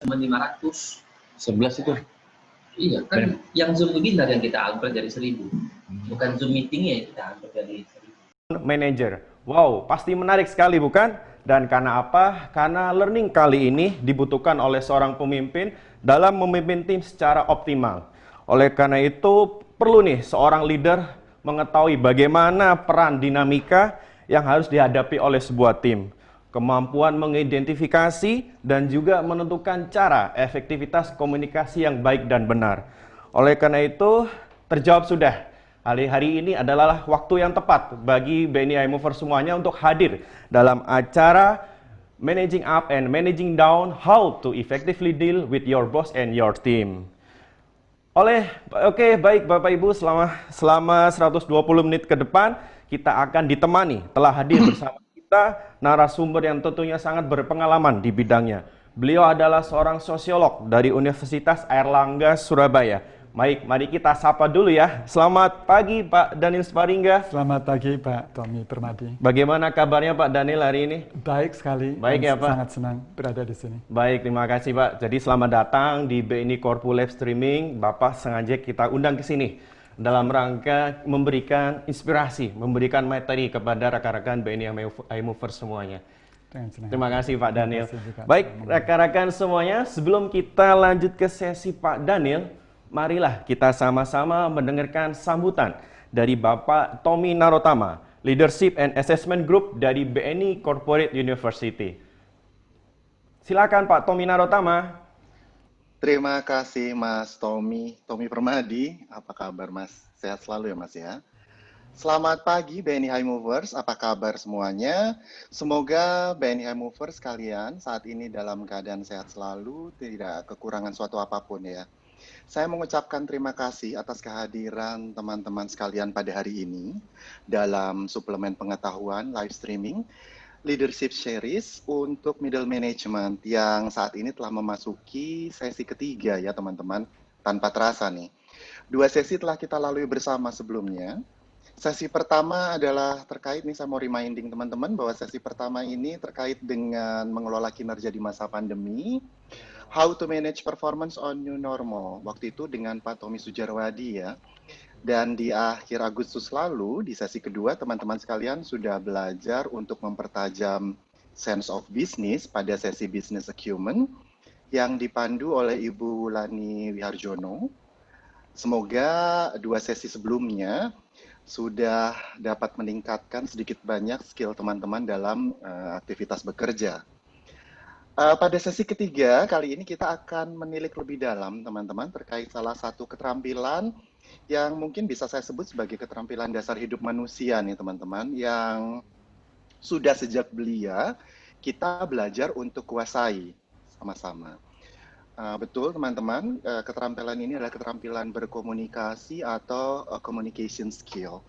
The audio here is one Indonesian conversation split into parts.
cuma 500. 11 itu. Iya, kan yang Zoom webinar yang kita upgrade dari 1000. Bukan Zoom meetingnya yang kita upgrade dari 1000. Manager. Wow, pasti menarik sekali bukan? Dan karena apa? Karena learning kali ini dibutuhkan oleh seorang pemimpin dalam memimpin tim secara optimal. Oleh karena itu, perlu nih seorang leader mengetahui bagaimana peran dinamika yang harus dihadapi oleh sebuah tim. Kemampuan mengidentifikasi dan juga menentukan cara efektivitas komunikasi yang baik dan benar. Oleh karena itu, terjawab sudah. Hari ini adalah waktu yang tepat bagi BNI iMovers semuanya untuk hadir dalam acara Managing Up and Managing Down, How to Effectively Deal with Your Boss and Your Team. Oke, baik Bapak Ibu, selama 120 menit ke depan kita akan ditemani, telah hadir bersama kita narasumber yang tentunya sangat berpengalaman di bidangnya. Beliau adalah seorang sosiolog dari Universitas Airlangga, Surabaya. Baik, mari kita sapa dulu ya. Selamat pagi Pak Daniel Sparingga. Selamat pagi Pak Tommy Permadi. Bagaimana kabarnya Pak Daniel hari ini? Baik sekali. Baik ya Pak. Sangat senang berada di sini. Baik, terima kasih Pak. Jadi selamat datang di BNI Corpu Live Streaming. Bapak sengaja kita undang ke sini dalam rangka memberikan inspirasi, memberikan materi kepada rekan-rekan BNI iMovers semuanya. Terima kasih Pak Daniel. Baik, rekan-rekan semuanya, sebelum kita lanjut ke sesi Pak Daniel, marilah kita sama-sama mendengarkan sambutan dari Bapak Tommy Narotama, Leadership and Assessment Group dari BNI Corporate University. Silakan Pak Tommy Narotama. Terima kasih Mas Tommy Permadi. Apa kabar Mas? Sehat selalu ya Mas ya. Selamat pagi BNI iMovers, apa kabar semuanya? Semoga BNI iMovers kalian saat ini dalam keadaan sehat selalu, tidak kekurangan suatu apapun ya. Saya mengucapkan terima kasih atas kehadiran teman-teman sekalian pada hari ini dalam suplemen pengetahuan live streaming Leadership Series untuk Middle Management yang saat ini telah memasuki sesi ketiga ya teman-teman, tanpa terasa nih. 2 sesi telah kita lalui bersama sebelumnya. Sesi pertama adalah terkait nih, saya mau reminding teman-teman bahwa sesi pertama ini terkait dengan mengelola kinerja di masa pandemi. How to manage performance on new normal. Waktu itu dengan Pak Tommy Sujarwadi ya. Dan di akhir Agustus lalu, di sesi kedua, teman-teman sekalian sudah belajar untuk mempertajam sense of business pada sesi business acumen yang dipandu oleh Ibu Lani Wiharjono. Semoga 2 sesi sebelumnya sudah dapat meningkatkan sedikit banyak skill teman-teman dalam aktivitas bekerja. Pada sesi ketiga, kali ini kita akan menilik lebih dalam, teman-teman, terkait salah satu keterampilan yang mungkin bisa saya sebut sebagai keterampilan dasar hidup manusia nih, teman-teman, yang sudah sejak belia kita belajar untuk kuasai sama-sama. Betul, teman-teman, keterampilan ini adalah keterampilan berkomunikasi atau communication skill.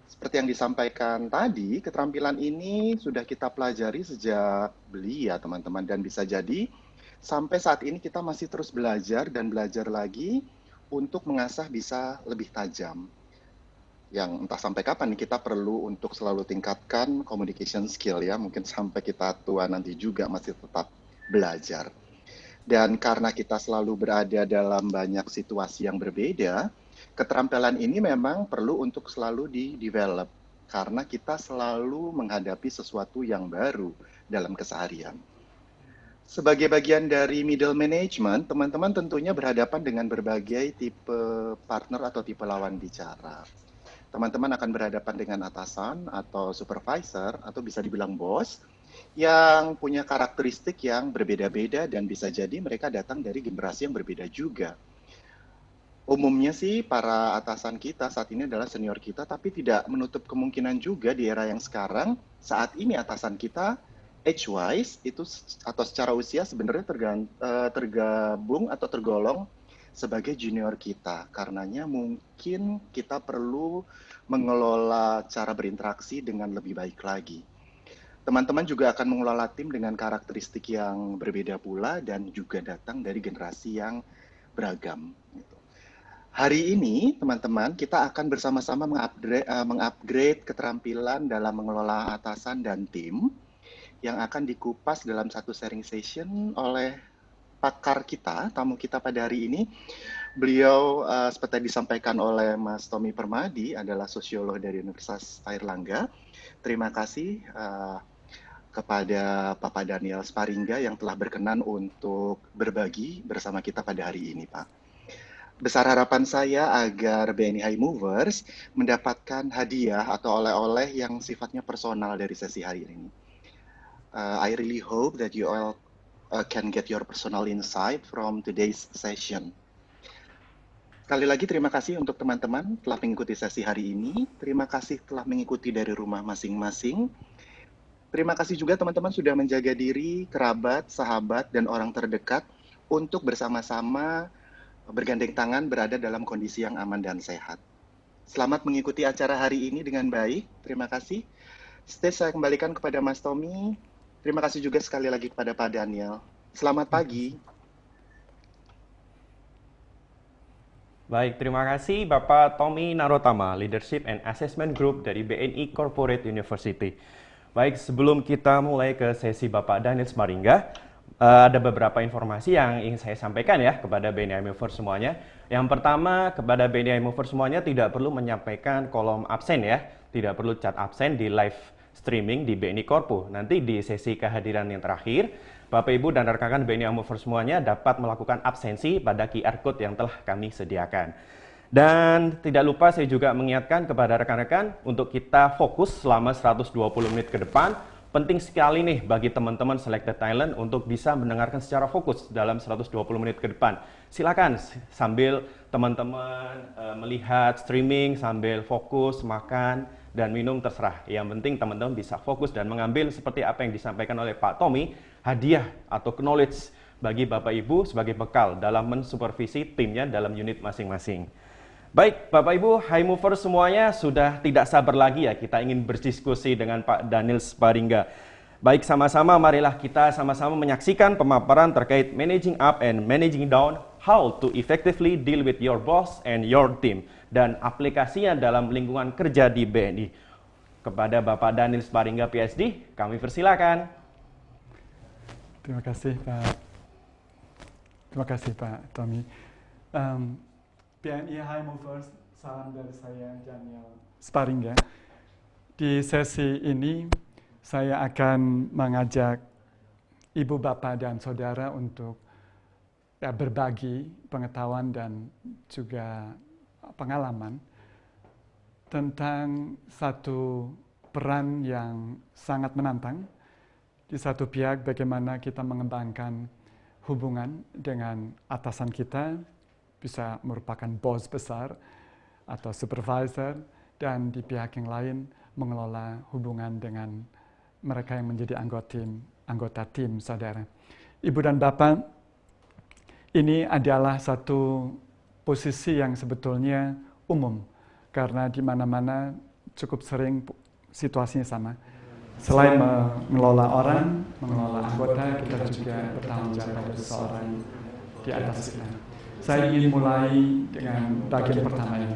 Seperti yang disampaikan tadi, keterampilan ini sudah kita pelajari sejak belia, teman-teman, dan bisa jadi sampai saat ini kita masih terus belajar dan belajar lagi untuk mengasah bisa lebih tajam. Yang entah sampai kapan nih kita perlu untuk selalu tingkatkan communication skill ya, mungkin sampai kita tua nanti juga masih tetap belajar. Dan karena kita selalu berada dalam banyak situasi yang berbeda, keterampilan ini memang perlu untuk selalu di-develop karena kita selalu menghadapi sesuatu yang baru dalam keseharian. Sebagai bagian dari middle management, teman-teman tentunya berhadapan dengan berbagai tipe partner atau tipe lawan bicara. Teman-teman akan berhadapan dengan atasan atau supervisor atau bisa dibilang bos yang punya karakteristik yang berbeda-beda dan bisa jadi mereka datang dari generasi yang berbeda juga. Umumnya sih para atasan kita saat ini adalah senior kita, tapi tidak menutup kemungkinan juga di era yang sekarang, saat ini atasan kita age-wise itu atau secara usia sebenarnya tergabung atau tergolong sebagai junior kita. Karenanya mungkin kita perlu mengelola cara berinteraksi dengan lebih baik lagi. Teman-teman juga akan mengelola tim dengan karakteristik yang berbeda pula dan juga datang dari generasi yang beragam. Hari ini, teman-teman, kita akan bersama-sama mengupgrade keterampilan dalam mengelola atasan dan tim yang akan dikupas dalam satu sharing session oleh pakar kita, tamu kita pada hari ini. Beliau seperti disampaikan oleh Mas Tommy Permadi adalah sosiolog dari Universitas Airlangga. Terima kasih kepada Bapak Daniel Sparingga yang telah berkenan untuk berbagi bersama kita pada hari ini, Pak. Besar harapan saya agar BNI High Movers mendapatkan hadiah atau oleh-oleh yang sifatnya personal dari sesi hari ini. I really hope that you all can get your personal insight from today's session. Sekali lagi terima kasih untuk teman-teman telah mengikuti sesi hari ini. Terima kasih telah mengikuti dari rumah masing-masing. Terima kasih juga teman-teman sudah menjaga diri, kerabat, sahabat, dan orang terdekat untuk bersama-sama bergandeng tangan berada dalam kondisi yang aman dan sehat. Selamat mengikuti acara hari ini dengan baik. Terima kasih. Stage saya kembalikan kepada Mas Tommy. Terima kasih juga sekali lagi kepada Pak Daniel. Selamat pagi. Baik, terima kasih Bapak Tommy Narotama, Leadership and Assessment Group dari BNI Corporate University. Baik, sebelum kita mulai ke sesi Bapak Daniel Sparingga, ada beberapa informasi yang ingin saya sampaikan ya kepada BNI Movers semuanya. Yang pertama, kepada BNI Movers semuanya tidak perlu menyampaikan kolom absen ya. Tidak perlu cat absen di live streaming di BNI Corpo. Nanti di sesi kehadiran yang terakhir, Bapak Ibu dan rekan-rekan BNI Movers semuanya dapat melakukan absensi pada QR Code yang telah kami sediakan. Dan tidak lupa saya juga mengingatkan kepada rekan-rekan untuk kita fokus selama 120 menit ke depan. Penting sekali nih bagi teman-teman Selected Talent untuk bisa mendengarkan secara fokus dalam 120 menit ke depan. Silakan sambil teman-teman melihat streaming, sambil fokus, makan, dan minum terserah. Yang penting teman-teman bisa fokus dan mengambil seperti apa yang disampaikan oleh Pak Tommy, hadiah atau knowledge bagi Bapak Ibu sebagai bekal dalam mensupervisi timnya dalam unit masing-masing. Baik, Bapak Ibu, High Movers semuanya sudah tidak sabar lagi ya, kita ingin berdiskusi dengan Pak Daniel Sparingga. Baik, sama-sama marilah kita sama-sama menyaksikan pemaparan terkait managing up and managing down, how to effectively deal with your boss and your team, dan aplikasinya dalam lingkungan kerja di BNI. Kepada Bapak Daniel Sparingga, PhD, kami persilakan. Terima kasih Pak. Terima kasih Pak Tommy. BNI High Movers, salam dari saya Daniel Sparingga. Di sesi ini saya akan mengajak Ibu, Bapak, dan Saudara untuk berbagi pengetahuan dan juga pengalaman tentang satu peran yang sangat menantang. Di satu pihak bagaimana kita mengembangkan hubungan dengan atasan kita, bisa merupakan bos besar atau supervisor, dan di pihak yang lain mengelola hubungan dengan mereka yang menjadi anggota tim saudara. Ibu dan Bapak, ini adalah satu posisi yang sebetulnya umum, karena di mana-mana cukup sering situasinya sama. Selain mengelola orang, mengelola anggota, kita juga bertanggung jawab pada seseorang di atas kita. Saya ingin mulai dengan bagian pertama ini,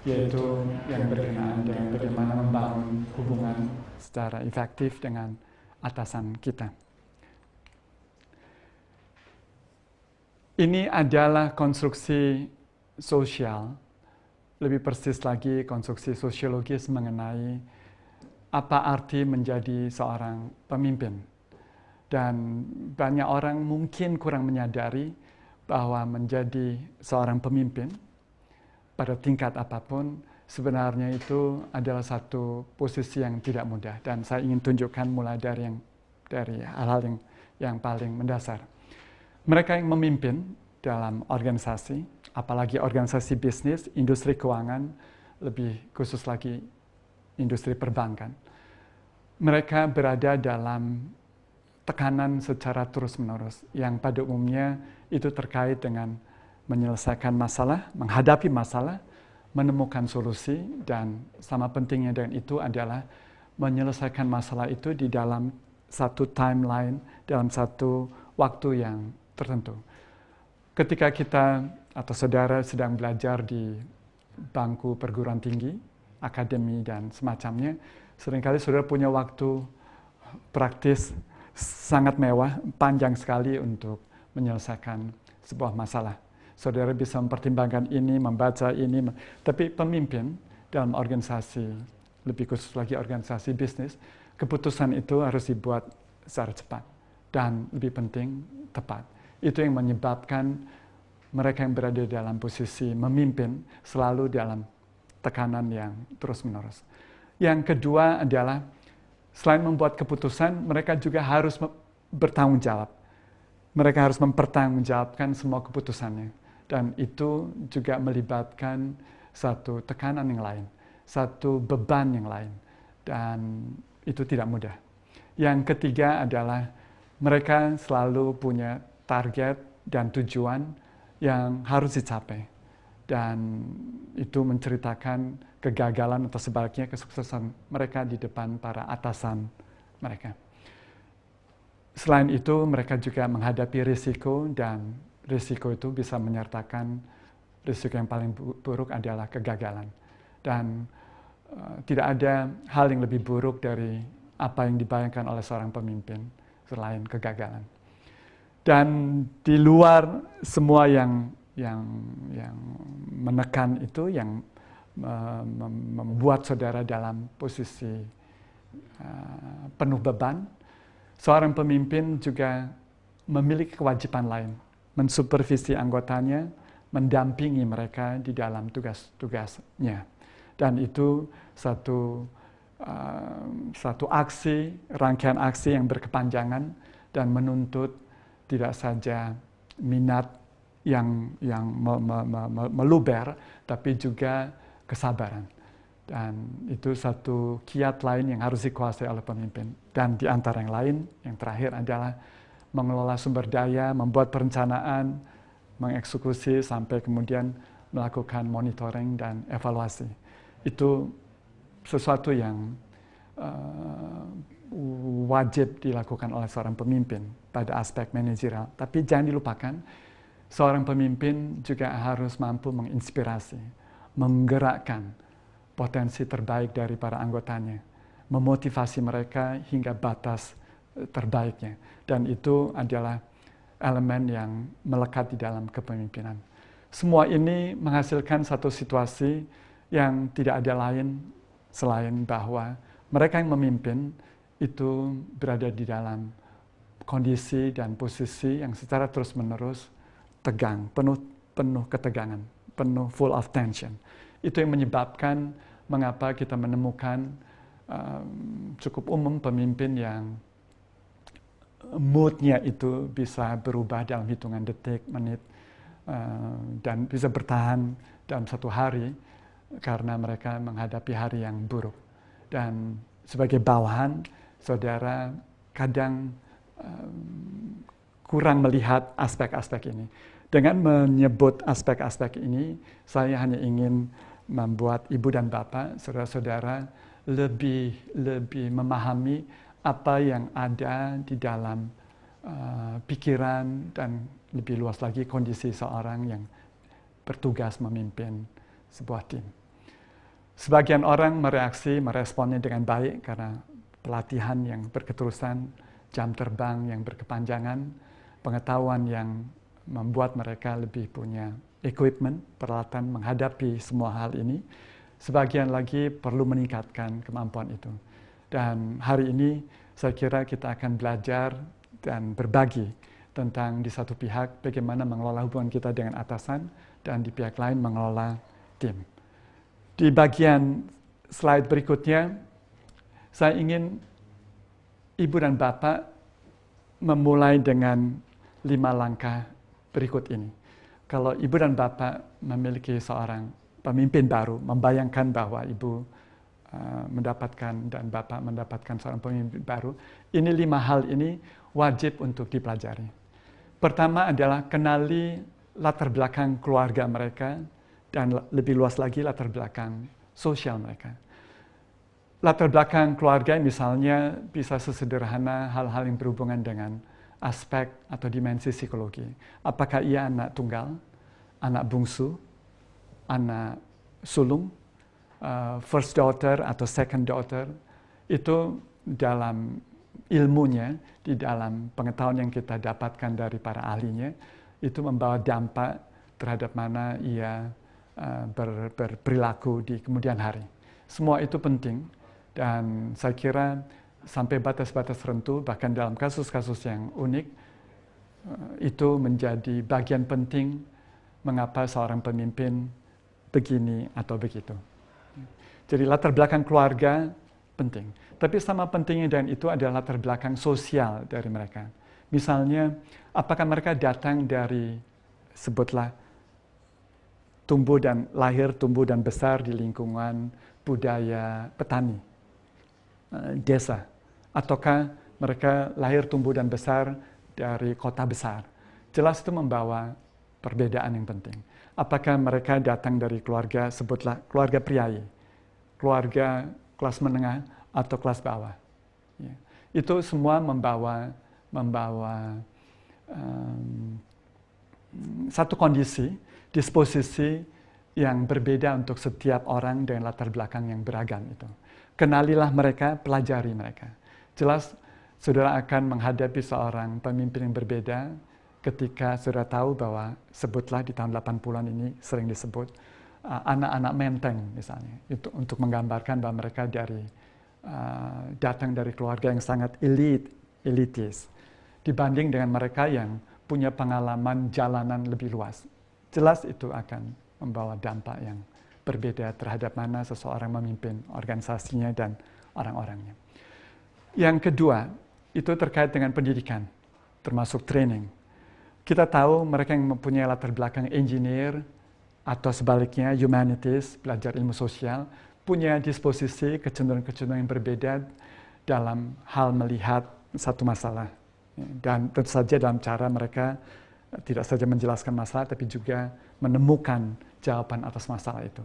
yaitu yang berkenaan dengan bagaimana membangun hubungan secara efektif dengan atasan kita. Ini adalah konstruksi sosial, lebih persis lagi konstruksi sosiologis mengenai apa arti menjadi seorang pemimpin. Dan banyak orang mungkin kurang menyadari bahwa menjadi seorang pemimpin pada tingkat apapun sebenarnya itu adalah satu posisi yang tidak mudah, dan saya ingin tunjukkan mulai dari hal-hal yang paling mendasar. Mereka yang memimpin dalam organisasi, apalagi organisasi bisnis, industri keuangan, lebih khusus lagi industri perbankan, mereka berada dalam tekanan secara terus-menerus yang pada umumnya itu terkait dengan menyelesaikan masalah, menghadapi masalah, menemukan solusi, dan sama pentingnya dengan itu adalah menyelesaikan masalah itu di dalam satu timeline, dalam satu waktu yang tertentu. Ketika kita atau saudara sedang belajar di bangku perguruan tinggi, akademi, dan semacamnya, seringkali saudara punya waktu praktis sangat mewah, panjang sekali untuk menyelesaikan sebuah masalah. Saudara bisa mempertimbangkan ini, membaca ini, tapi pemimpin dalam organisasi, lebih khusus lagi organisasi bisnis, keputusan itu harus dibuat secara cepat dan lebih penting tepat. Itu yang menyebabkan mereka yang berada dalam posisi memimpin selalu dalam tekanan yang terus-menerus. Yang kedua adalah selain membuat keputusan, mereka juga harus bertanggung jawab. Mereka harus mempertanggungjawabkan semua keputusannya. Dan itu juga melibatkan satu tekanan yang lain, satu beban yang lain. Dan itu tidak mudah. Yang ketiga adalah mereka selalu punya target dan tujuan yang harus dicapai. Dan itu menceritakan kegagalan atau sebaliknya kesuksesan mereka di depan para atasan mereka. Selain itu, mereka juga menghadapi risiko, dan risiko itu bisa menyertakan risiko yang paling buruk adalah kegagalan. Dan tidak ada hal yang lebih buruk dari apa yang dibayangkan oleh seorang pemimpin selain kegagalan. Dan di luar semua yang menekan itu, yang membuat saudara dalam posisi penuh beban, seorang pemimpin juga memiliki kewajiban lain, mensupervisi anggotanya, mendampingi mereka di dalam tugas-tugasnya. Dan itu satu aksi, rangkaian aksi yang berkepanjangan dan menuntut tidak saja minat yang meluber, tapi juga kesabaran. Dan itu satu kiat lain yang harus dikuasai oleh pemimpin. Dan di antara yang lain, yang terakhir adalah mengelola sumber daya, membuat perencanaan, mengeksekusi, sampai kemudian melakukan monitoring dan evaluasi. Itu sesuatu yang wajib dilakukan oleh seorang pemimpin pada aspek manajerial. Tapi jangan dilupakan, seorang pemimpin juga harus mampu menginspirasi, menggerakkan potensi terbaik dari para anggotanya, memotivasi mereka hingga batas terbaiknya. Dan itu adalah elemen yang melekat di dalam kepemimpinan. Semua ini menghasilkan satu situasi yang tidak ada lain selain bahwa mereka yang memimpin itu berada di dalam kondisi dan posisi yang secara terus-menerus tegang, penuh ketegangan, penuh full of tension. Itu yang menyebabkan mengapa kita menemukan cukup umum pemimpin yang mood-nya itu bisa berubah dalam hitungan detik, menit, dan bisa bertahan dalam satu hari karena mereka menghadapi hari yang buruk. Dan sebagai bawahan, saudara kadang kurang melihat aspek-aspek ini. Dengan menyebut aspek-aspek ini, saya hanya ingin membuat ibu dan bapak, saudara-saudara, lebih memahami apa yang ada di dalam pikiran dan lebih luas lagi kondisi seorang yang bertugas memimpin sebuah tim. Sebagian orang meresponnya dengan baik karena pelatihan yang berketerusan, jam terbang yang berkepanjangan, pengetahuan yang membuat mereka lebih punya equipment, peralatan menghadapi semua hal ini. Sebagian lagi perlu meningkatkan kemampuan itu. Dan hari ini saya kira kita akan belajar dan berbagi tentang di satu pihak bagaimana mengelola hubungan kita dengan atasan dan di pihak lain mengelola tim. Di bagian slide berikutnya, saya ingin ibu dan bapak memulai dengan 5 langkah berikut ini. Kalau ibu dan bapak memiliki seorang pemimpin baru, membayangkan bahwa ibu mendapatkan dan bapak mendapatkan seorang pemimpin baru, ini 5 hal ini wajib untuk dipelajari. Pertama adalah kenali latar belakang keluarga mereka, dan lebih luas lagi latar belakang sosial mereka. Latar belakang keluarga misalnya bisa sesederhana hal-hal yang berhubungan dengan aspek atau dimensi psikologi. Apakah ia anak tunggal, anak bungsu, anak sulung, first daughter atau second daughter. Itu dalam ilmunya, di dalam pengetahuan yang kita dapatkan dari para ahlinya, itu membawa dampak terhadap mana ia berperilaku di kemudian hari. Semua itu penting, dan saya kira sampai batas-batas tertentu, bahkan dalam kasus-kasus yang unik, itu menjadi bagian penting mengapa seorang pemimpin begini atau begitu. Jadi latar belakang keluarga penting. Tapi sama pentingnya dan itu adalah latar belakang sosial dari mereka. Misalnya, apakah mereka datang dari, sebutlah, lahir, tumbuh dan besar di lingkungan budaya petani, desa. Ataukah mereka lahir, tumbuh dan besar dari kota besar. Jelas itu membawa perbedaan yang penting. Apakah mereka datang dari keluarga, sebutlah keluarga priai, keluarga kelas menengah atau kelas bawah. Ya. Itu semua membawa satu kondisi, disposisi yang berbeda untuk setiap orang dengan latar belakang yang beragam itu. Kenalilah mereka, pelajari mereka. Jelas saudara akan menghadapi seorang pemimpin yang berbeda ketika saudara tahu bahwa, sebutlah di tahun 80-an ini sering disebut anak-anak menteng misalnya, itu untuk menggambarkan bahwa mereka datang dari keluarga yang sangat elitis dibanding dengan mereka yang punya pengalaman jalanan lebih luas. Jelas itu akan membawa dampak yang berbeda terhadap mana seseorang memimpin organisasinya dan orang-orangnya. Yang kedua, itu terkait dengan pendidikan, termasuk training. Kita tahu mereka yang mempunyai latar belakang engineer atau sebaliknya humanities, belajar ilmu sosial, punya disposisi kecenderungan-kecenderungan yang berbeda dalam hal melihat satu masalah. Dan tentu saja dalam cara mereka tidak saja menjelaskan masalah, tapi juga menemukan jawaban atas masalah itu.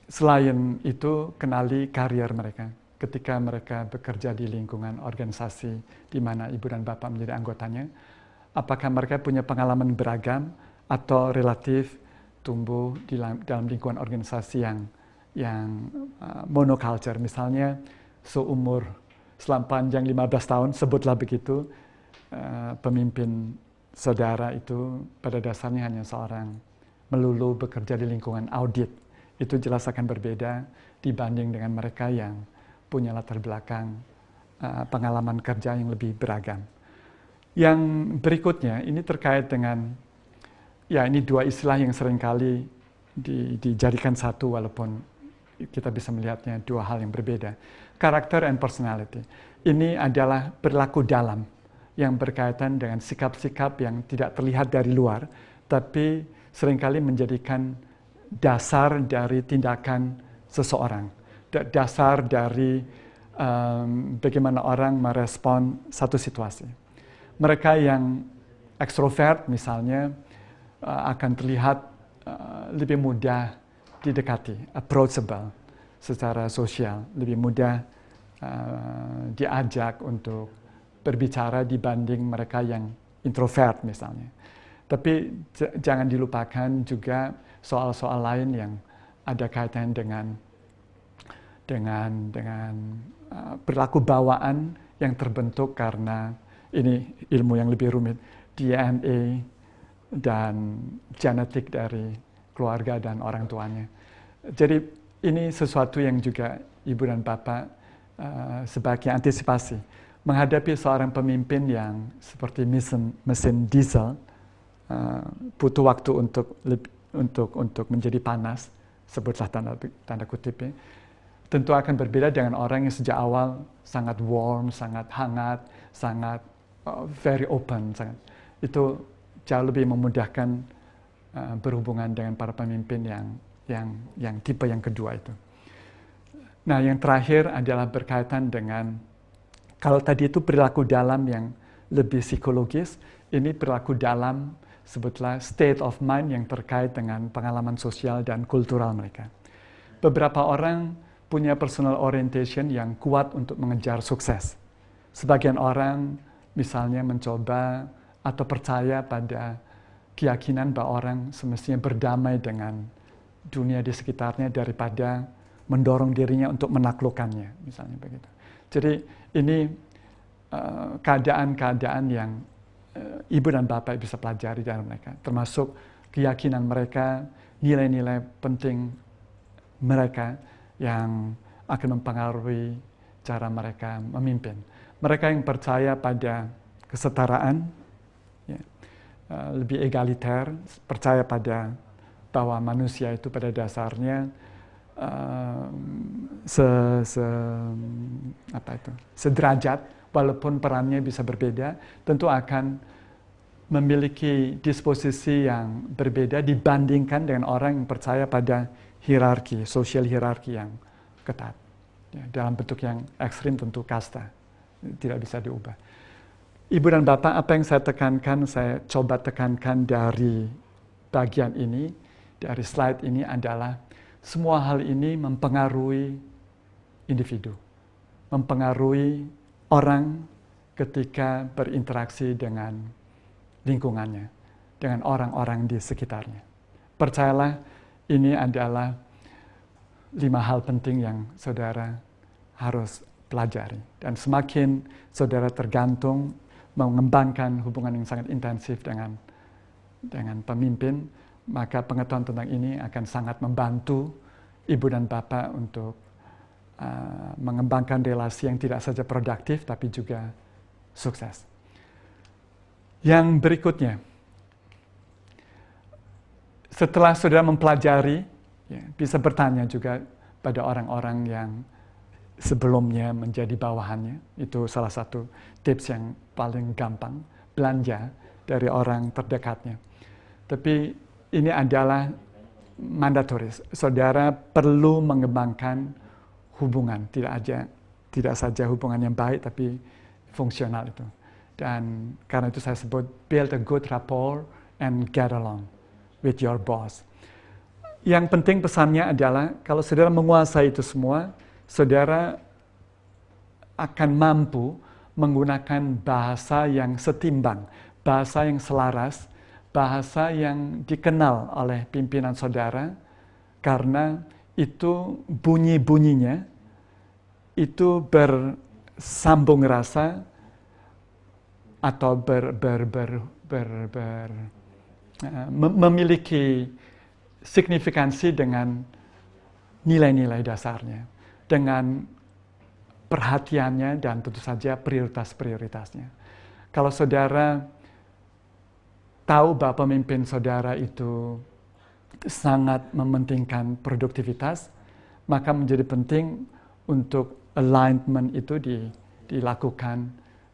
Selain itu, kenali karier mereka. Ketika mereka bekerja di lingkungan organisasi di mana ibu dan bapak menjadi anggotanya, apakah mereka punya pengalaman beragam atau relatif tumbuh dalam lingkungan organisasi yang monoculture, misalnya seumur selama panjang 15 tahun, sebutlah begitu, pemimpin saudara itu pada dasarnya hanya seorang melulu bekerja di lingkungan audit. Itu jelas akan berbeda dibanding dengan mereka yang punya latar belakang pengalaman kerja yang lebih beragam. Yang berikutnya, ini terkait dengan, ya ini dua istilah yang seringkali dijadikan satu walaupun kita bisa melihatnya dua hal yang berbeda. Karakter and personality. Ini adalah perilaku dalam yang berkaitan dengan sikap-sikap yang tidak terlihat dari luar, tapi seringkali menjadikan dasar dari tindakan seseorang. Dasar dari bagaimana orang merespon satu situasi. Mereka yang ekstrovert misalnya akan terlihat lebih mudah didekati, approachable secara sosial, lebih mudah diajak untuk berbicara dibanding mereka yang introvert misalnya. Tapi jangan dilupakan juga soal-soal lain yang ada kaitan dengan perilaku bawaan yang terbentuk karena ini ilmu yang lebih rumit, DNA dan genetik dari keluarga dan orang tuanya. Jadi ini sesuatu yang juga ibu dan bapak sebagai antisipasi menghadapi seorang pemimpin yang seperti mesin diesel, butuh waktu untuk menjadi panas, sebutlah tanda kutip. Tentu akan berbeda dengan orang yang sejak awal sangat warm, sangat hangat, sangat very open. Itu jauh lebih memudahkan berhubungan dengan para pemimpin yang tipe yang kedua itu. Nah, yang terakhir adalah berkaitan dengan, kalau tadi itu perilaku dalam yang lebih psikologis, ini perilaku dalam sebutlah state of mind yang terkait dengan pengalaman sosial dan kultural mereka. Beberapa orang punya personal orientation yang kuat untuk mengejar sukses. Sebagian orang misalnya mencoba atau percaya pada keyakinan bahwa orang semestinya berdamai dengan dunia di sekitarnya daripada mendorong dirinya untuk menaklukkannya, misalnya begitu. Jadi ini keadaan-keadaan yang ibu dan bapak bisa pelajari dari mereka, termasuk keyakinan mereka, nilai-nilai penting mereka yang akan mempengaruhi cara mereka memimpin. Mereka yang percaya pada kesetaraan, ya, lebih egaliter, percaya pada bahwa manusia itu pada dasarnya sederajat, walaupun perannya bisa berbeda, tentu akan memiliki disposisi yang berbeda dibandingkan dengan orang yang percaya pada hierarki, sosial hierarki yang ketat. Ya, dalam bentuk yang ekstrim tentu kasta, tidak bisa diubah. Ibu dan Bapak, apa yang saya tekankan, saya coba tekankan dari bagian ini, dari slide ini adalah semua hal ini mempengaruhi individu, mempengaruhi orang ketika berinteraksi dengan lingkungannya, dengan orang-orang di sekitarnya. Percayalah, ini adalah 5 hal penting yang saudara harus pelajari. Dan semakin saudara tergantung mengembangkan hubungan yang sangat intensif dengan pemimpin, maka pengetahuan tentang ini akan sangat membantu ibu dan bapak untuk mengembangkan relasi yang tidak saja produktif, tapi juga sukses. Yang berikutnya, setelah saudara mempelajari, ya, bisa bertanya juga pada orang-orang yang sebelumnya menjadi bawahannya. Itu salah satu tips yang paling gampang, belanja dari orang terdekatnya. Tapi ini adalah mandatoris. Saudara perlu mengembangkan hubungan, tidak saja hubungan yang baik, tapi fungsional itu. Dan karena itu saya sebut build a good rapport and get along with your boss. Yang penting pesannya adalah kalau saudara menguasai itu semua, saudara akan mampu menggunakan bahasa yang setimbang, bahasa yang selaras, bahasa yang dikenal oleh pimpinan saudara, karena itu bunyi-bunyinya itu bersambung rasa atau memiliki signifikansi dengan nilai-nilai dasarnya, dengan perhatiannya dan tentu saja prioritas-prioritasnya. Kalau saudara tahu bahwa pemimpin saudara itu sangat mementingkan produktivitas, maka menjadi penting untuk alignment itu dilakukan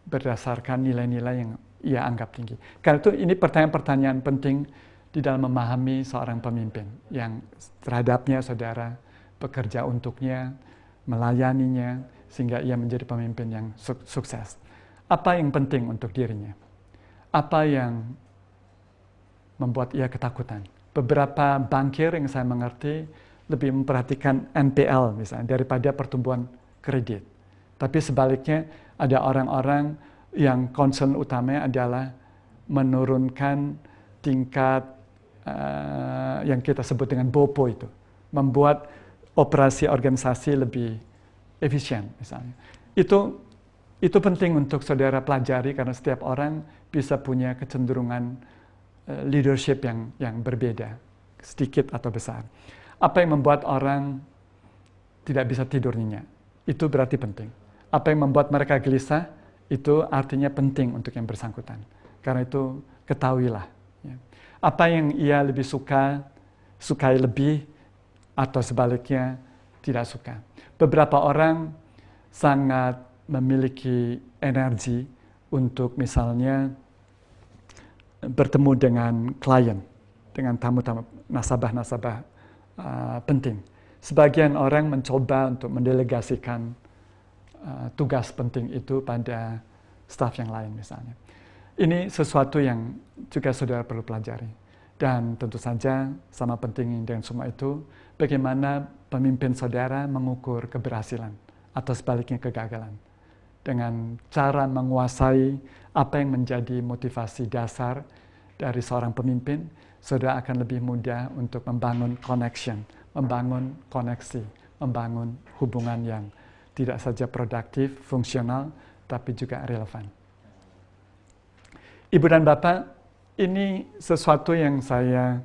berdasarkan nilai-nilai yang ia anggap tinggi. Karena itu ini pertanyaan-pertanyaan penting di dalam memahami seorang pemimpin yang terhadapnya saudara bekerja untuknya, melayaninya, sehingga ia menjadi pemimpin yang sukses. Apa yang penting untuk dirinya? Apa yang membuat ia ketakutan? Beberapa bankir yang saya mengerti lebih memperhatikan NPL misalnya daripada pertumbuhan kredit. Tapi sebaliknya ada orang-orang yang concern utamanya adalah menurunkan tingkat yang kita sebut dengan BOPO itu. Membuat operasi organisasi lebih efisien misalnya. Itu penting untuk saudara pelajari karena setiap orang bisa punya kecenderungan leadership yang berbeda, sedikit atau besar. Apa yang membuat orang tidak bisa tidur nyenyak, itu berarti penting. Apa yang membuat mereka gelisah, itu artinya penting untuk yang bersangkutan. Karena itu ketahuilah. Ya. Apa yang ia lebih sukai lebih, atau sebaliknya tidak suka. Beberapa orang sangat memiliki energi untuk misalnya bertemu dengan klien, dengan tamu-tamu, nasabah-nasabah penting. Sebagian orang mencoba untuk mendelegasikan tugas penting itu pada staf yang lain misalnya. Ini sesuatu yang juga saudara perlu pelajari. Dan tentu saja sama penting dengan semua itu, bagaimana pemimpin saudara mengukur keberhasilan atau sebaliknya kegagalan. Dengan cara menguasai apa yang menjadi motivasi dasar dari seorang pemimpin, saudara akan lebih mudah untuk membangun connection, membangun koneksi, membangun hubungan yang tidak saja produktif, fungsional, tapi juga relevan. Ibu dan Bapak, ini sesuatu yang saya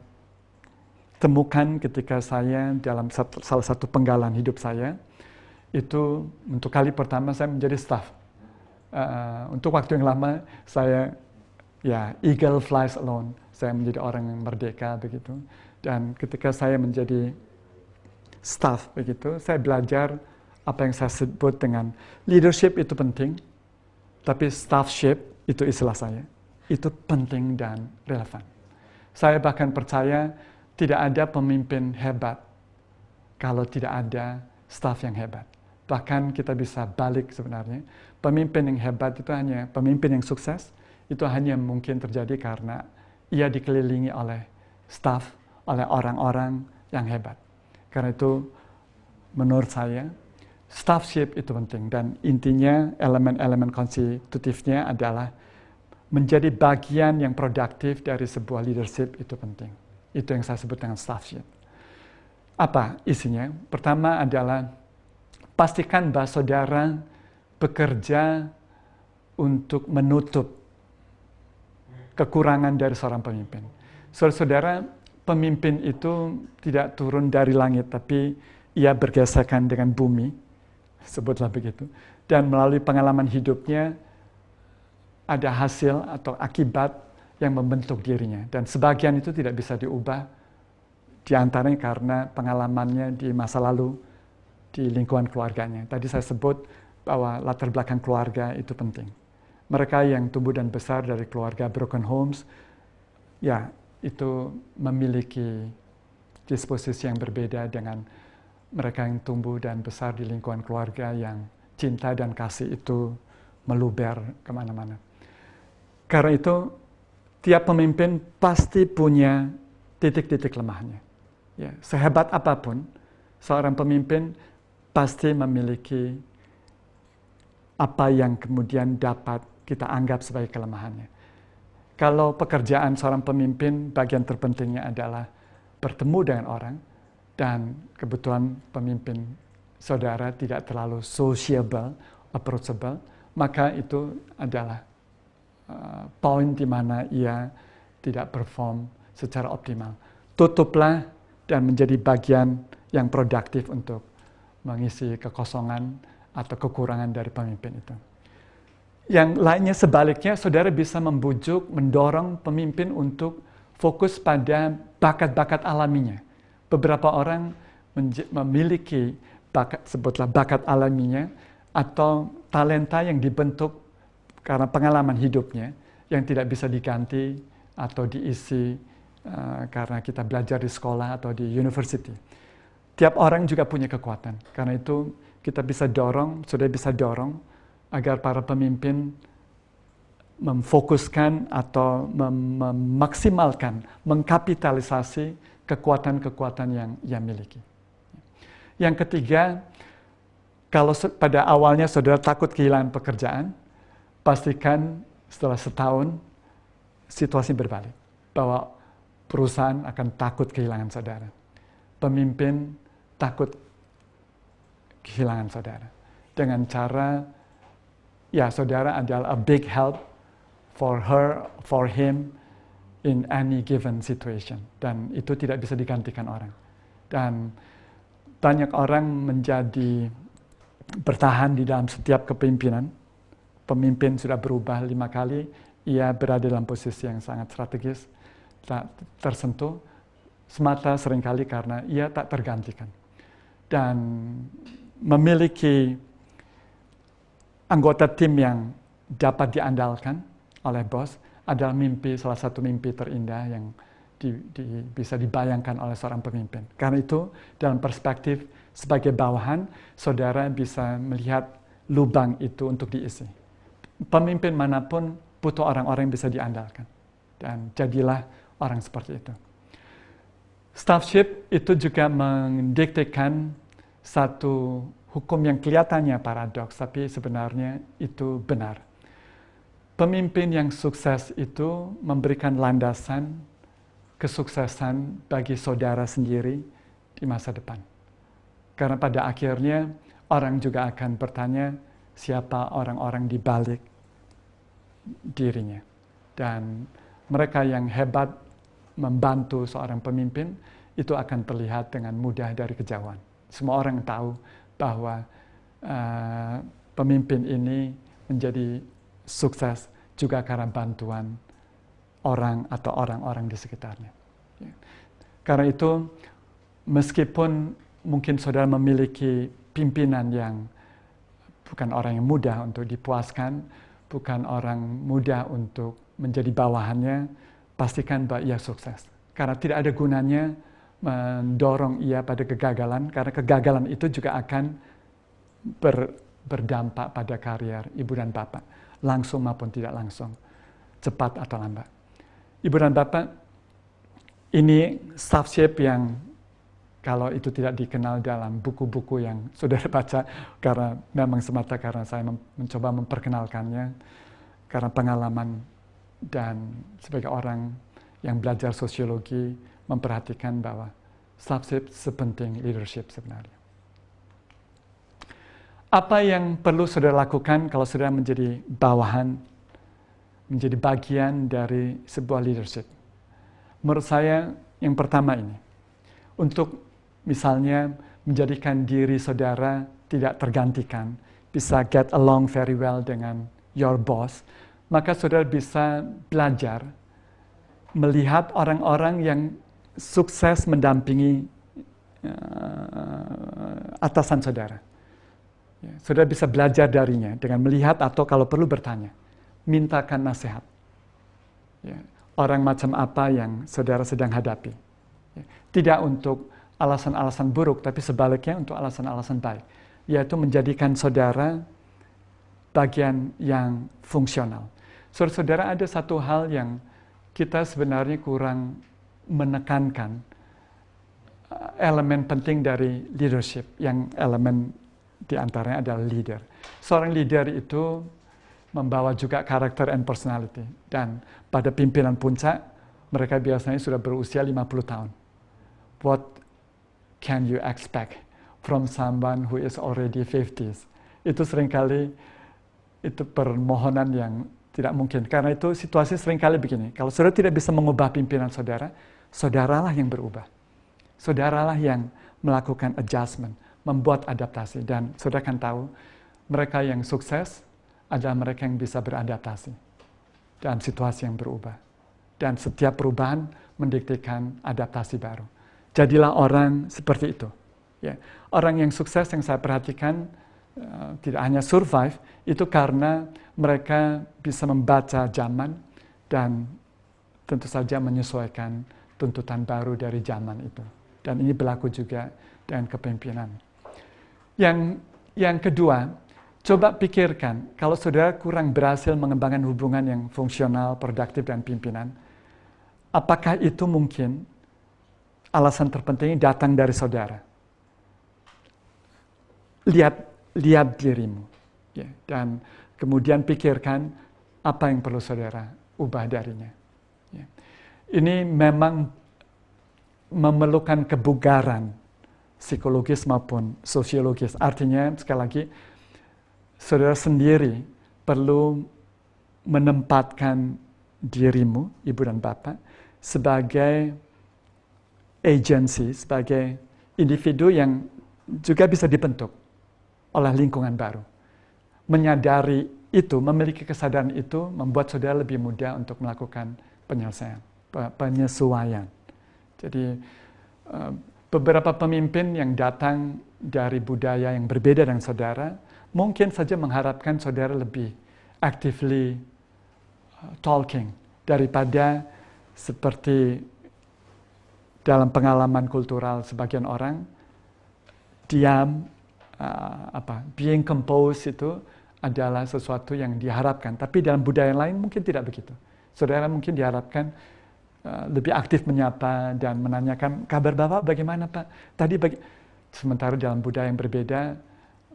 temukan ketika saya dalam salah satu penggalan hidup saya, itu untuk kali pertama saya menjadi staff. Untuk waktu yang lama saya eagle flies alone, saya menjadi orang yang merdeka begitu. Dan ketika saya menjadi staff begitu, saya belajar apa yang saya sebut dengan leadership itu penting, tapi staffship itu istilah saya, itu penting dan relevan. Saya bahkan percaya tidak ada pemimpin hebat kalau tidak ada staff yang hebat. Bahkan kita bisa balik sebenarnya, pemimpin yang hebat itu hanya, pemimpin yang sukses, itu hanya mungkin terjadi karena ia dikelilingi oleh staff, oleh orang-orang yang hebat. Karena itu menurut saya, staffship itu penting. Dan intinya elemen-elemen konstitutifnya adalah menjadi bagian yang produktif dari sebuah leadership itu penting. Itu yang saya sebut dengan staffship. Apa isinya? Pertama adalah pastikan bahwa saudara bekerja untuk menutup kekurangan dari seorang pemimpin. Saudara, pemimpin itu tidak turun dari langit, tapi ia bergesekan dengan bumi, sebutlah begitu. Dan melalui pengalaman hidupnya, ada hasil atau akibat yang membentuk dirinya. Dan sebagian itu tidak bisa diubah, diantaranya karena pengalamannya di masa lalu, di lingkungan keluarganya. Tadi saya sebut bahwa latar belakang keluarga itu penting. Mereka yang tumbuh dan besar dari keluarga broken homes, itu memiliki disposisi yang berbeda dengan mereka yang tumbuh dan besar di lingkungan keluarga yang cinta dan kasih itu meluber kemana-mana. Karena itu, tiap pemimpin pasti punya titik-titik lemahnya. Ya, sehebat apapun, seorang pemimpin pasti memiliki apa yang kemudian dapat kita anggap sebagai kelemahannya. Kalau pekerjaan seorang pemimpin, bagian terpentingnya adalah bertemu dengan orang, dan kebetulan pemimpin saudara tidak terlalu sociable, approachable, maka itu adalah poin di mana ia tidak perform secara optimal. Tutuplah dan menjadi bagian yang produktif untuk mengisi kekosongan atau kekurangan dari pemimpin itu. Yang lainnya sebaliknya, saudara bisa membujuk, mendorong pemimpin untuk fokus pada bakat-bakat alaminya. Beberapa orang memiliki bakat, sebutlah bakat alaminya, atau talenta yang dibentuk karena pengalaman hidupnya yang tidak bisa diganti atau diisi karena kita belajar di sekolah atau di university. Tiap orang juga punya kekuatan. Karena itu kita bisa dorong, sudah bisa dorong agar para pemimpin memfokuskan atau memaksimalkan, mengkapitalisasi kekuatan-kekuatan yang ia miliki. Yang ketiga, kalau pada awalnya saudara takut kehilangan pekerjaan, pastikan setelah setahun situasi berbalik. Bahwa perusahaan akan takut kehilangan saudara. Pemimpin takut kehilangan saudara. Dengan cara, saudara adalah a big help for her, for him, in any given situation. Dan itu tidak bisa digantikan orang. Dan banyak orang menjadi bertahan di dalam setiap kepemimpinan. Pemimpin sudah berubah 5 kali, ia berada dalam posisi yang sangat strategis, tak tersentuh, semata seringkali karena ia tak tergantikan. Dan memiliki anggota tim yang dapat diandalkan oleh bos adalah salah satu mimpi terindah yang bisa dibayangkan oleh seorang pemimpin. Karena itu, dalam perspektif sebagai bawahan, saudara bisa melihat lubang itu untuk diisi. Pemimpin manapun butuh orang-orang yang bisa diandalkan. Dan jadilah orang seperti itu. Staffship itu juga mendiktekan satu hukum yang kelihatannya paradoks, tapi sebenarnya itu benar. Pemimpin yang sukses itu memberikan landasan kesuksesan bagi saudara sendiri di masa depan. Karena pada akhirnya orang juga akan bertanya siapa orang-orang di balik dirinya. Dan mereka yang hebat membantu seorang pemimpin itu akan terlihat dengan mudah dari kejauhan. Semua orang tahu bahwa pemimpin ini menjadi sukses juga karena bantuan orang atau orang-orang di sekitarnya. Karena itu, meskipun mungkin saudara memiliki pimpinan yang bukan orang yang mudah untuk dipuaskan, bukan orang mudah untuk menjadi bawahannya, pastikan bahwa ia sukses. Karena tidak ada gunanya mendorong ia pada kegagalan, karena kegagalan itu juga akan berdampak pada karier ibu dan bapak, langsung maupun tidak langsung, cepat atau lambat. Ibu dan bapak, ini staff shape yang kalau itu tidak dikenal dalam buku-buku yang saudara baca, karena memang semata karena saya mencoba memperkenalkannya, karena pengalaman dan sebagai orang yang belajar sosiologi, memperhatikan bahwa staff shape sepenting leadership sebenarnya. Apa yang perlu saudara lakukan kalau saudara menjadi bawahan, menjadi bagian dari sebuah leadership? Menurut saya, yang pertama ini, untuk misalnya menjadikan diri saudara tidak tergantikan, bisa get along very well dengan your boss, maka saudara bisa belajar melihat orang-orang yang sukses mendampingi atasan saudara. Saudara bisa belajar darinya dengan melihat atau kalau perlu bertanya, mintakan nasihat. Orang macam apa yang saudara sedang hadapi. Tidak untuk alasan-alasan buruk, tapi sebaliknya untuk alasan-alasan baik. Yaitu menjadikan saudara bagian yang fungsional. Saudara, ada satu hal yang kita sebenarnya kurang menekankan, elemen penting dari leadership, yang elemen diantaranya adalah leader. Seorang leader itu membawa juga karakter and personality. Dan pada pimpinan puncak, mereka biasanya sudah berusia 50 tahun. What can you expect from someone who is already 50s? Itu seringkali itu permohonan yang tidak mungkin. Karena itu situasi seringkali begini. Kalau saudara tidak bisa mengubah pimpinan saudara, saudaralah yang berubah. Saudaralah yang melakukan adjustment, membuat adaptasi. Dan saudara akan tahu, mereka yang sukses adalah mereka yang bisa beradaptasi dalam situasi yang berubah. Dan setiap perubahan mendiktekan adaptasi baru. Jadilah orang seperti itu. Orang yang sukses yang saya perhatikan tidak hanya survive, itu karena mereka bisa membaca zaman dan tentu saja menyesuaikan tuntutan baru dari zaman itu. Dan ini berlaku juga dengan kepemimpinan. Yang kedua, coba pikirkan, kalau saudara kurang berhasil mengembangkan hubungan yang fungsional, produktif, dan pimpinan, apakah itu mungkin alasan terpenting datang dari saudara? Lihat dirimu, dan kemudian pikirkan apa yang perlu saudara ubah darinya. Ini memang memerlukan kebugaran psikologis maupun sosiologis. Artinya, sekali lagi, saudara sendiri perlu menempatkan dirimu, ibu dan bapak, sebagai agency, sebagai individu yang juga bisa dibentuk oleh lingkungan baru. Menyadari itu, memiliki kesadaran itu, membuat saudara lebih mudah untuk melakukan penyesuaian. Jadi, beberapa pemimpin yang datang dari budaya yang berbeda dengan saudara, mungkin saja mengharapkan saudara lebih actively talking daripada seperti dalam pengalaman kultural sebagian orang, diam, being composed itu adalah sesuatu yang diharapkan. Tapi dalam budaya lain mungkin tidak begitu. Saudara mungkin diharapkan lebih aktif menyapa dan menanyakan, kabar Bapak bagaimana Pak? Sementara dalam budaya yang berbeda,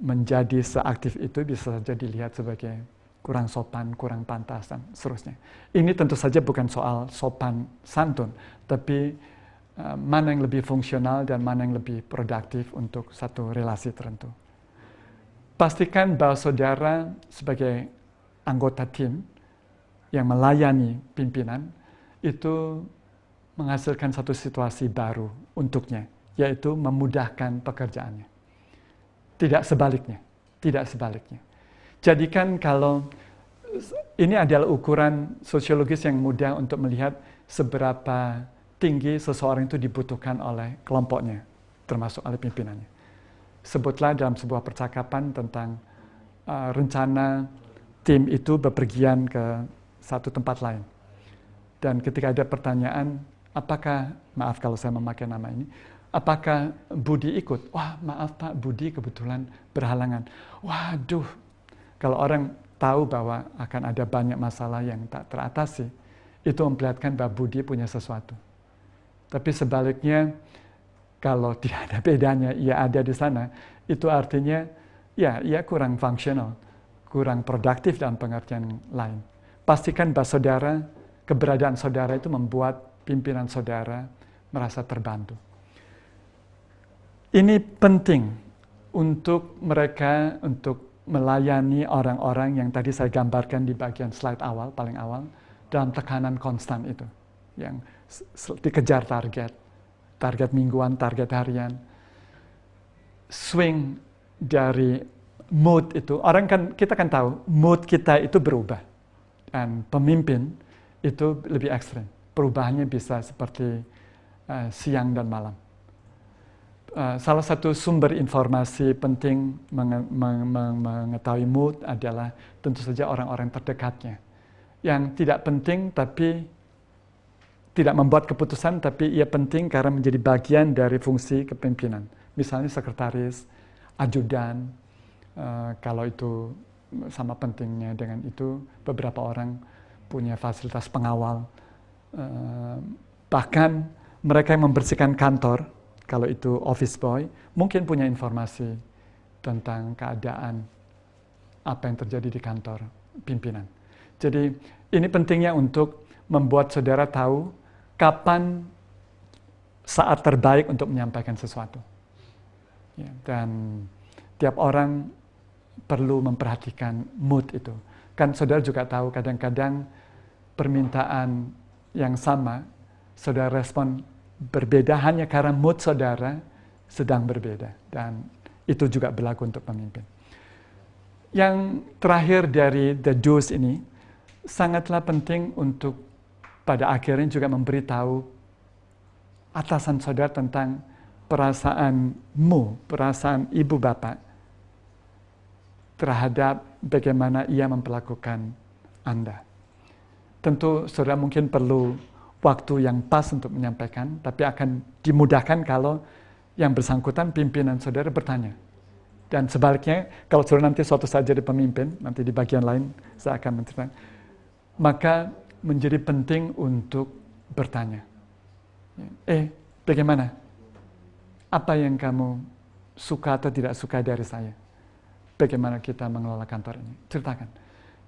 menjadi seaktif itu bisa saja dilihat sebagai kurang sopan, kurang pantas, dan seterusnya. Ini tentu saja bukan soal sopan santun, tapi mana yang lebih fungsional dan mana yang lebih produktif untuk satu relasi tertentu. pastikan bahwa saudara sebagai anggota tim yang melayani pimpinan itu menghasilkan satu situasi baru untuknya, yaitu memudahkan pekerjaannya. Tidak sebaliknya, tidak sebaliknya. Jadikan kalau ini adalah ukuran sosiologis yang mudah untuk melihat seberapa tinggi seseorang itu dibutuhkan oleh kelompoknya, termasuk oleh pimpinannya. Sebutlah dalam sebuah percakapan tentang rencana tim itu bepergian ke satu tempat lain. Dan ketika ada pertanyaan, apakah, maaf kalau saya memakai nama ini, apakah Budi ikut? Wah, maaf Pak, Budi kebetulan berhalangan. Waduh, kalau orang tahu bahwa akan ada banyak masalah yang tak teratasi, itu memperlihatkan bahwa Budi punya sesuatu. Tapi sebaliknya, kalau tidak ada bedanya, ia ada di sana, itu artinya, ya, ia kurang fungsional, kurang produktif dalam pengertian lain. Pastikan bahwa saudara, keberadaan saudara itu membuat pimpinan saudara merasa terbantu. Ini penting untuk mereka, untuk melayani orang-orang yang tadi saya gambarkan di bagian slide awal, paling awal, dalam tekanan konstan itu, yang dikejar target mingguan, target harian, swing dari mood itu, kita kan tahu mood kita itu berubah, dan pemimpin itu lebih ekstrim, perubahannya bisa seperti siang dan malam. Salah satu sumber informasi penting mengetahui mood adalah tentu saja orang-orang terdekatnya, yang tidak penting tapi tidak membuat keputusan, tapi ia penting karena menjadi bagian dari fungsi kepemimpinan. Misalnya sekretaris, ajudan, kalau itu sama pentingnya dengan itu, beberapa orang punya fasilitas pengawal. Bahkan mereka yang membersihkan kantor, kalau itu office boy, mungkin punya informasi tentang keadaan apa yang terjadi di kantor pimpinan. Jadi ini pentingnya untuk membuat saudara tahu kapan saat terbaik untuk menyampaikan sesuatu. Ya, dan tiap orang perlu memperhatikan mood itu. Kan saudara juga tahu kadang-kadang permintaan yang sama, saudara respon berbeda hanya karena mood saudara sedang berbeda. Dan itu juga berlaku untuk pemimpin. Yang terakhir dari the do's ini, sangatlah penting untuk pada akhirnya juga memberitahu atasan saudara tentang perasaanmu, perasaan ibu bapak terhadap bagaimana ia memperlakukan Anda. Tentu saudara mungkin perlu waktu yang pas untuk menyampaikan, tapi akan dimudahkan kalau yang bersangkutan pimpinan saudara bertanya. Dan sebaliknya, kalau saudara nanti suatu saat jadi pemimpin, nanti di bagian lain saya akan menceritakan, maka menjadi penting untuk bertanya. Bagaimana? Apa yang kamu suka atau tidak suka dari saya? Bagaimana kita mengelola kantor ini? Ceritakan.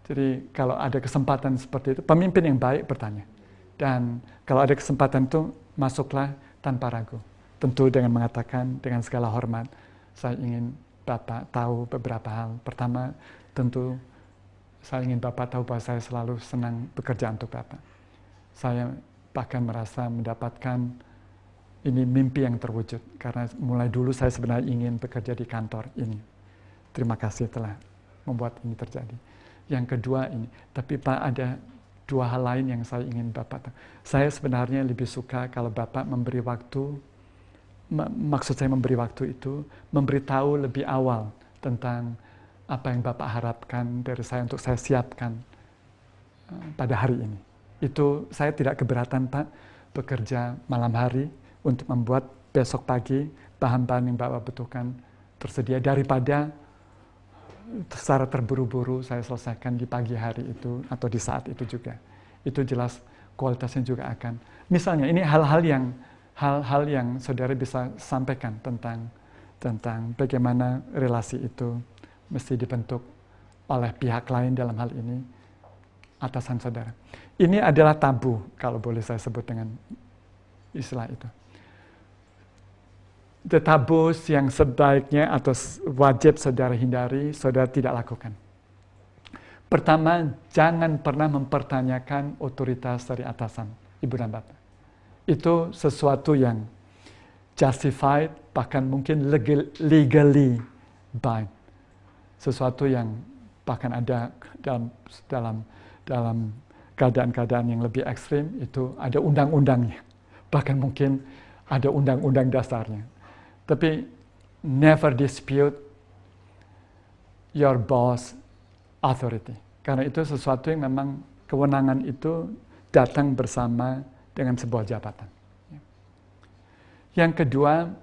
Jadi kalau ada kesempatan seperti itu, pemimpin yang baik bertanya. Dan kalau ada kesempatan itu, masuklah tanpa ragu. Tentu dengan mengatakan, dengan segala hormat, saya ingin Bapak tahu beberapa hal. Pertama, tentu saya ingin Bapak tahu bahwa saya selalu senang bekerja untuk Bapak. Saya bahkan merasa mendapatkan ini mimpi yang terwujud. Karena mulai dulu saya sebenarnya ingin bekerja di kantor ini. Terima kasih telah membuat ini terjadi. Yang kedua ini, tapi Pak ada dua hal lain yang saya ingin Bapak tahu. Saya sebenarnya lebih suka kalau Bapak memberi waktu, maksud saya memberi waktu itu, memberitahu lebih awal tentang apa yang Bapak harapkan dari saya untuk saya siapkan pada hari ini. Itu saya tidak keberatan Pak, bekerja malam hari untuk membuat besok pagi bahan-bahan yang Bapak butuhkan tersedia daripada secara terburu-buru saya selesaikan di pagi hari itu atau di saat itu juga. Itu jelas kualitasnya juga akan. Misalnya ini hal-hal yang saudara bisa sampaikan tentang bagaimana relasi itu mesti dibentuk oleh pihak lain dalam hal ini atasan saudara. Ini adalah tabu kalau boleh saya sebut dengan istilah itu. tabus yang sebaiknya atau wajib saudara hindari, saudara tidak lakukan. Pertama, jangan pernah mempertanyakan otoritas dari atasan, ibu dan bapak. Itu sesuatu yang justified, bahkan mungkin legally bind. Sesuatu yang bahkan ada dalam keadaan-keadaan yang lebih ekstrim, itu ada undang-undangnya. Bahkan mungkin ada undang-undang dasarnya. Tapi never dispute your boss authority. Karena itu sesuatu yang memang kewenangan itu datang bersama dengan sebuah jabatan. Yang kedua,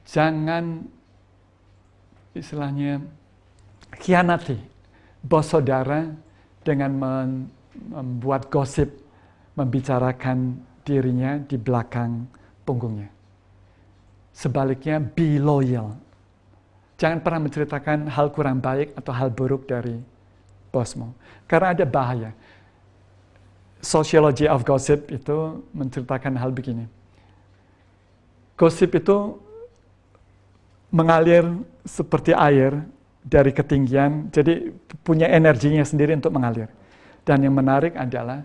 jangan istilahnya khianati bos saudara dengan membuat gosip, membicarakan dirinya di belakang punggungnya. Sebaliknya, be loyal. Jangan pernah menceritakan hal kurang baik atau hal buruk dari bosmu. Karena ada bahaya. Sociology of gossip itu menceritakan hal begini. Gosip itu mengalir seperti air dari ketinggian, jadi punya energinya sendiri untuk mengalir. Dan yang menarik adalah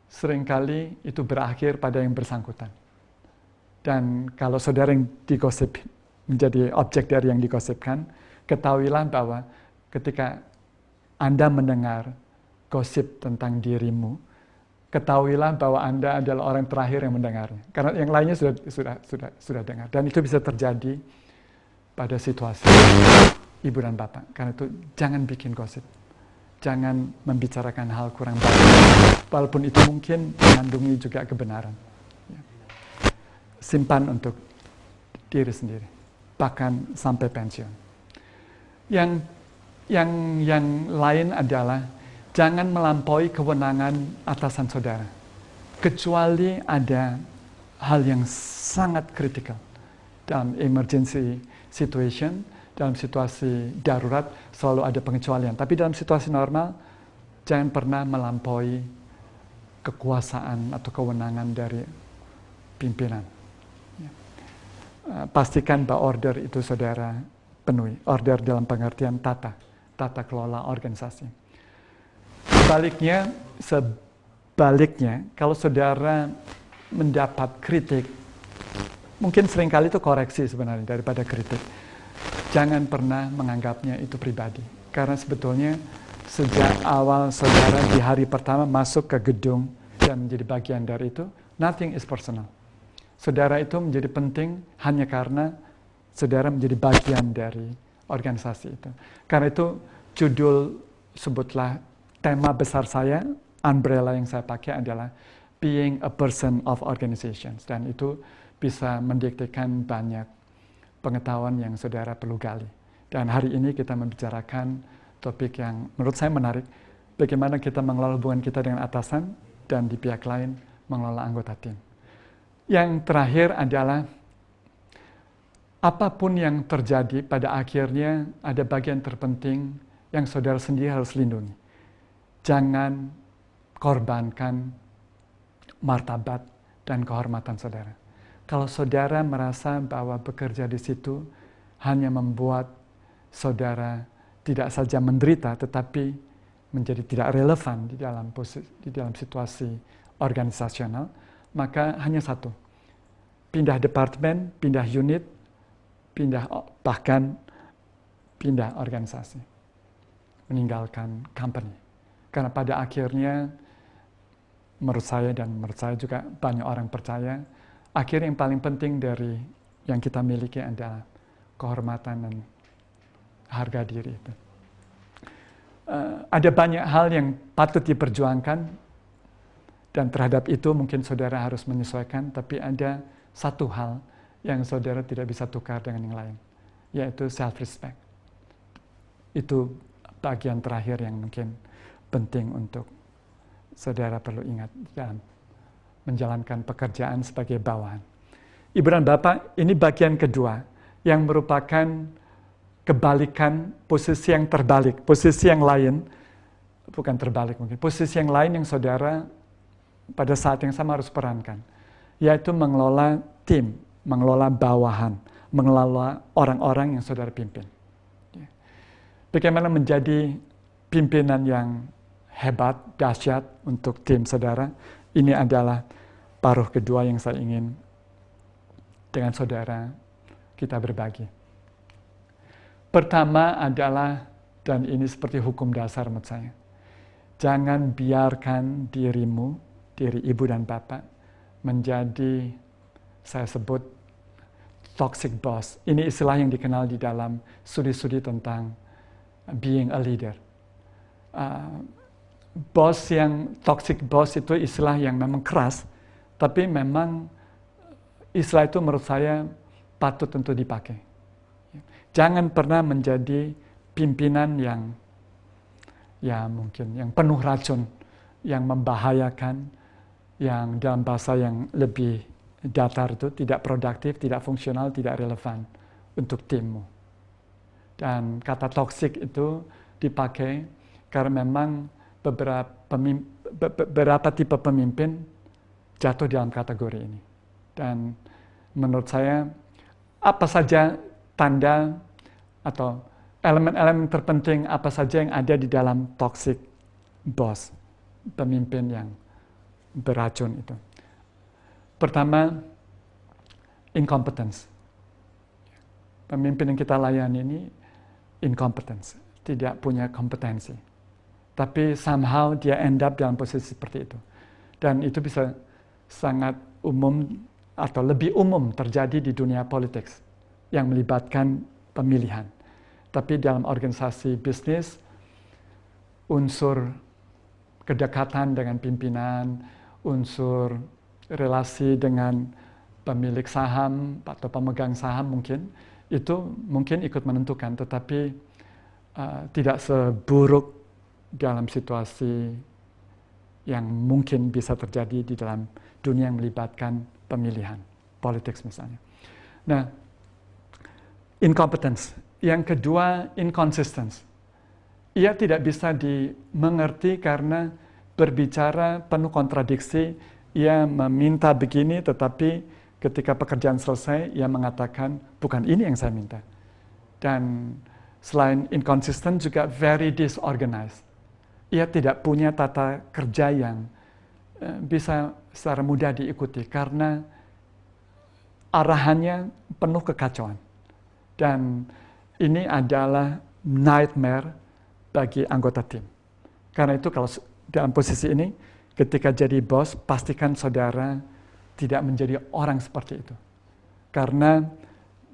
seringkali itu berakhir pada yang bersangkutan. Dan kalau saudara yang digosip menjadi objek dari yang digosipkan, ketahuilah bahwa ketika Anda mendengar gosip tentang dirimu, ketahuilah bahwa Anda adalah orang terakhir yang mendengarnya. Karena yang lainnya sudah dengar. Dan itu bisa terjadi pada situasi ibu dan bapak. Karena itu jangan bikin gosip. Jangan membicarakan hal kurang baik. Walaupun itu mungkin mengandungi juga kebenaran. Simpan untuk diri sendiri, bahkan sampai pensiun. Yang lain adalah jangan melampaui kewenangan atasan saudara, kecuali ada hal yang sangat kritikal dalam emergency situation, dalam situasi darurat selalu ada pengecualian. Tapi dalam situasi normal, jangan pernah melampaui kekuasaan atau kewenangan dari pimpinan. Pastikan bahwa order itu saudara penuhi. Order dalam pengertian tata kelola organisasi. Sebaliknya, kalau saudara mendapat kritik, mungkin seringkali itu koreksi sebenarnya daripada kritik. Jangan pernah menganggapnya itu pribadi. Karena sebetulnya sejak awal saudara di hari pertama masuk ke gedung dan menjadi bagian dari itu, nothing is personal. Saudara itu menjadi penting hanya karena saudara menjadi bagian dari organisasi itu. Karena itu judul, sebutlah tema besar saya, umbrella yang saya pakai adalah being a person of organizations. Dan itu bisa mendiktekan banyak pengetahuan yang saudara perlu gali. Dan hari ini kita membicarakan topik yang menurut saya menarik, bagaimana kita mengelola hubungan kita dengan atasan dan di pihak lain mengelola anggota tim. Yang terakhir adalah apapun yang terjadi pada akhirnya ada bagian terpenting yang saudara sendiri harus lindungi. Jangan korbankan martabat dan kehormatan saudara. Kalau saudara merasa bahwa bekerja di situ hanya membuat saudara tidak saja menderita, tetapi menjadi tidak relevan di dalam situasi organisasional, maka hanya satu, pindah departemen, pindah unit, bahkan pindah organisasi, meninggalkan company. Karena pada akhirnya, menurut saya dan menurut saya juga banyak orang percaya, akhirnya yang paling penting dari yang kita miliki adalah kehormatan dan harga diri itu. Ada banyak hal yang patut diperjuangkan, dan terhadap itu mungkin saudara harus menyesuaikan, tapi ada satu hal yang saudara tidak bisa tukar dengan yang lain, yaitu self-respect. Itu bagian terakhir yang mungkin penting untuk saudara perlu ingat dalam menjalankan pekerjaan sebagai bawahan. Ibu dan Bapak, ini bagian kedua yang merupakan kebalikan posisi yang terbalik, posisi yang lain, bukan terbalik mungkin, posisi yang lain yang saudara pada saat yang sama harus perankan, yaitu mengelola tim, mengelola bawahan, mengelola orang-orang yang saudara pimpin. Ya. Bagaimana menjadi pimpinan yang hebat, dahsyat untuk tim saudara, ini adalah paruh kedua yang saya ingin dengan saudara kita berbagi. Pertama adalah, dan ini seperti hukum dasar menurut saya, jangan biarkan dirimu, diri ibu dan bapak, menjadi, saya sebut, toxic boss. Ini istilah yang dikenal di dalam studi-studi tentang being a leader. Toxic boss itu istilah yang memang keras, tapi memang istilah itu menurut saya patut untuk dipakai. Jangan pernah menjadi pimpinan yang mungkin yang penuh racun, yang membahayakan, yang dalam bahasa yang lebih datar itu tidak produktif, tidak fungsional, tidak relevan untuk timmu. Dan kata toksik itu dipakai karena memang beberapa tipe pemimpin jatuh dalam kategori ini. Dan menurut saya apa saja tanda atau elemen-elemen terpenting apa saja yang ada di dalam toxic boss, pemimpin yang beracun itu. Pertama, incompetence. Pemimpin yang kita layani ini incompetence, tidak punya kompetensi. Tapi somehow dia end up dalam posisi seperti itu. Dan itu bisa sangat umum atau lebih umum terjadi di dunia politik yang melibatkan pemilihan. Tapi dalam organisasi bisnis, unsur kedekatan dengan pimpinan, unsur relasi dengan pemilik saham atau pemegang saham mungkin, itu mungkin ikut menentukan, tetapi tidak seburuk dalam situasi yang mungkin bisa terjadi di dalam dunia yang melibatkan pemilihan, politik misalnya. Nah, incompetence. Yang kedua, inconsistence. Ia tidak bisa dimengerti karena berbicara penuh kontradiksi. Ia meminta begini, tetapi ketika pekerjaan selesai, ia mengatakan, bukan ini yang saya minta. Dan selain inconsistent, juga very disorganized. Ia tidak punya tata kerja yang bisa secara mudah diikuti, karena arahannya penuh kekacauan. Dan ini adalah nightmare bagi anggota tim. Karena itu kalau dalam posisi ini, ketika jadi bos, pastikan saudara tidak menjadi orang seperti itu. Karena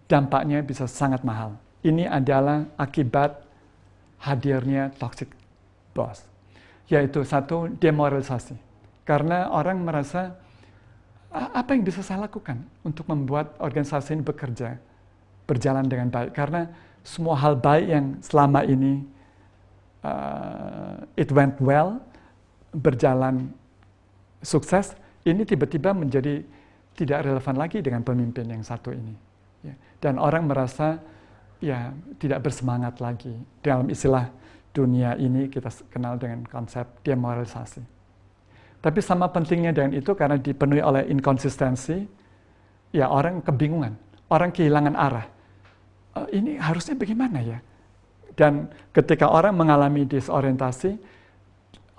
dampaknya bisa sangat mahal. Ini adalah akibat hadirnya toxic boss. Yaitu satu, demoralisasi. Karena orang merasa, apa yang bisa saya lakukan untuk membuat organisasi ini berjalan dengan baik? Karena semua hal baik yang selama ini it went well, berjalan sukses, ini tiba-tiba menjadi tidak relevan lagi dengan pemimpin yang satu ini. Dan orang merasa ya tidak bersemangat lagi. Dalam istilah dunia ini kita kenal dengan konsep demoralisasi. Tapi sama pentingnya dengan itu, karena dipenuhi oleh inkonsistensi, ya orang kebingungan, orang kehilangan arah. Ini harusnya bagaimana ya? Dan ketika orang mengalami disorientasi,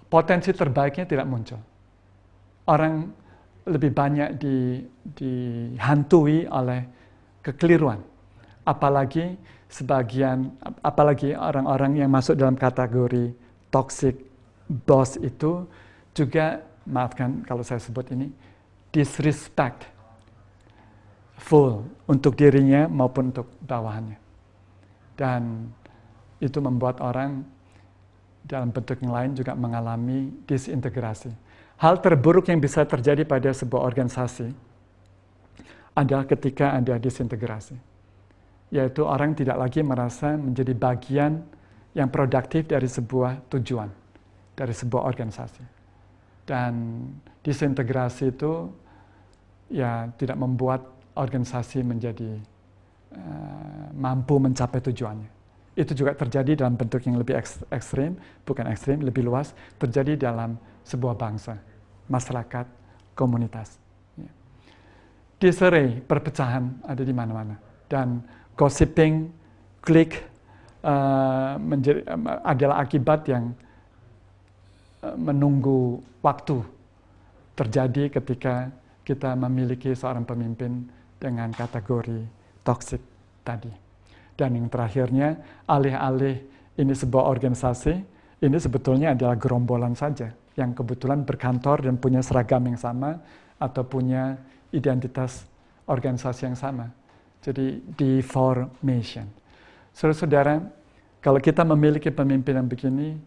potensi terbaiknya tidak muncul. Orang lebih banyak dihantui oleh kekeliruan. Apalagi orang-orang yang masuk dalam kategori toxic boss itu juga, maafkan kalau saya sebut ini, disrespect full untuk dirinya maupun untuk bawahannya. Dan itu membuat orang dalam bentuk yang lain juga mengalami disintegrasi. Hal terburuk yang bisa terjadi pada sebuah organisasi adalah ketika ada disintegrasi. Yaitu orang tidak lagi merasa menjadi bagian yang produktif dari sebuah tujuan, dari sebuah organisasi. Dan disintegrasi itu ya tidak membuat organisasi menjadi mampu mencapai tujuannya. Itu juga terjadi dalam bentuk yang lebih ekstrim, bukan ekstrim, lebih luas, terjadi dalam sebuah bangsa, masyarakat, komunitas. Disarray, perpecahan ada di mana-mana. Dan gossiping, klik adalah akibat yang menunggu waktu terjadi ketika kita memiliki seorang pemimpin dengan kategori toksik tadi. Dan yang terakhirnya, alih-alih ini sebuah organisasi, ini sebetulnya adalah gerombolan saja yang kebetulan berkantor dan punya seragam yang sama atau punya identitas organisasi yang sama. Jadi deformation. Saudara-saudara, kalau kita memiliki pemimpin yang begini,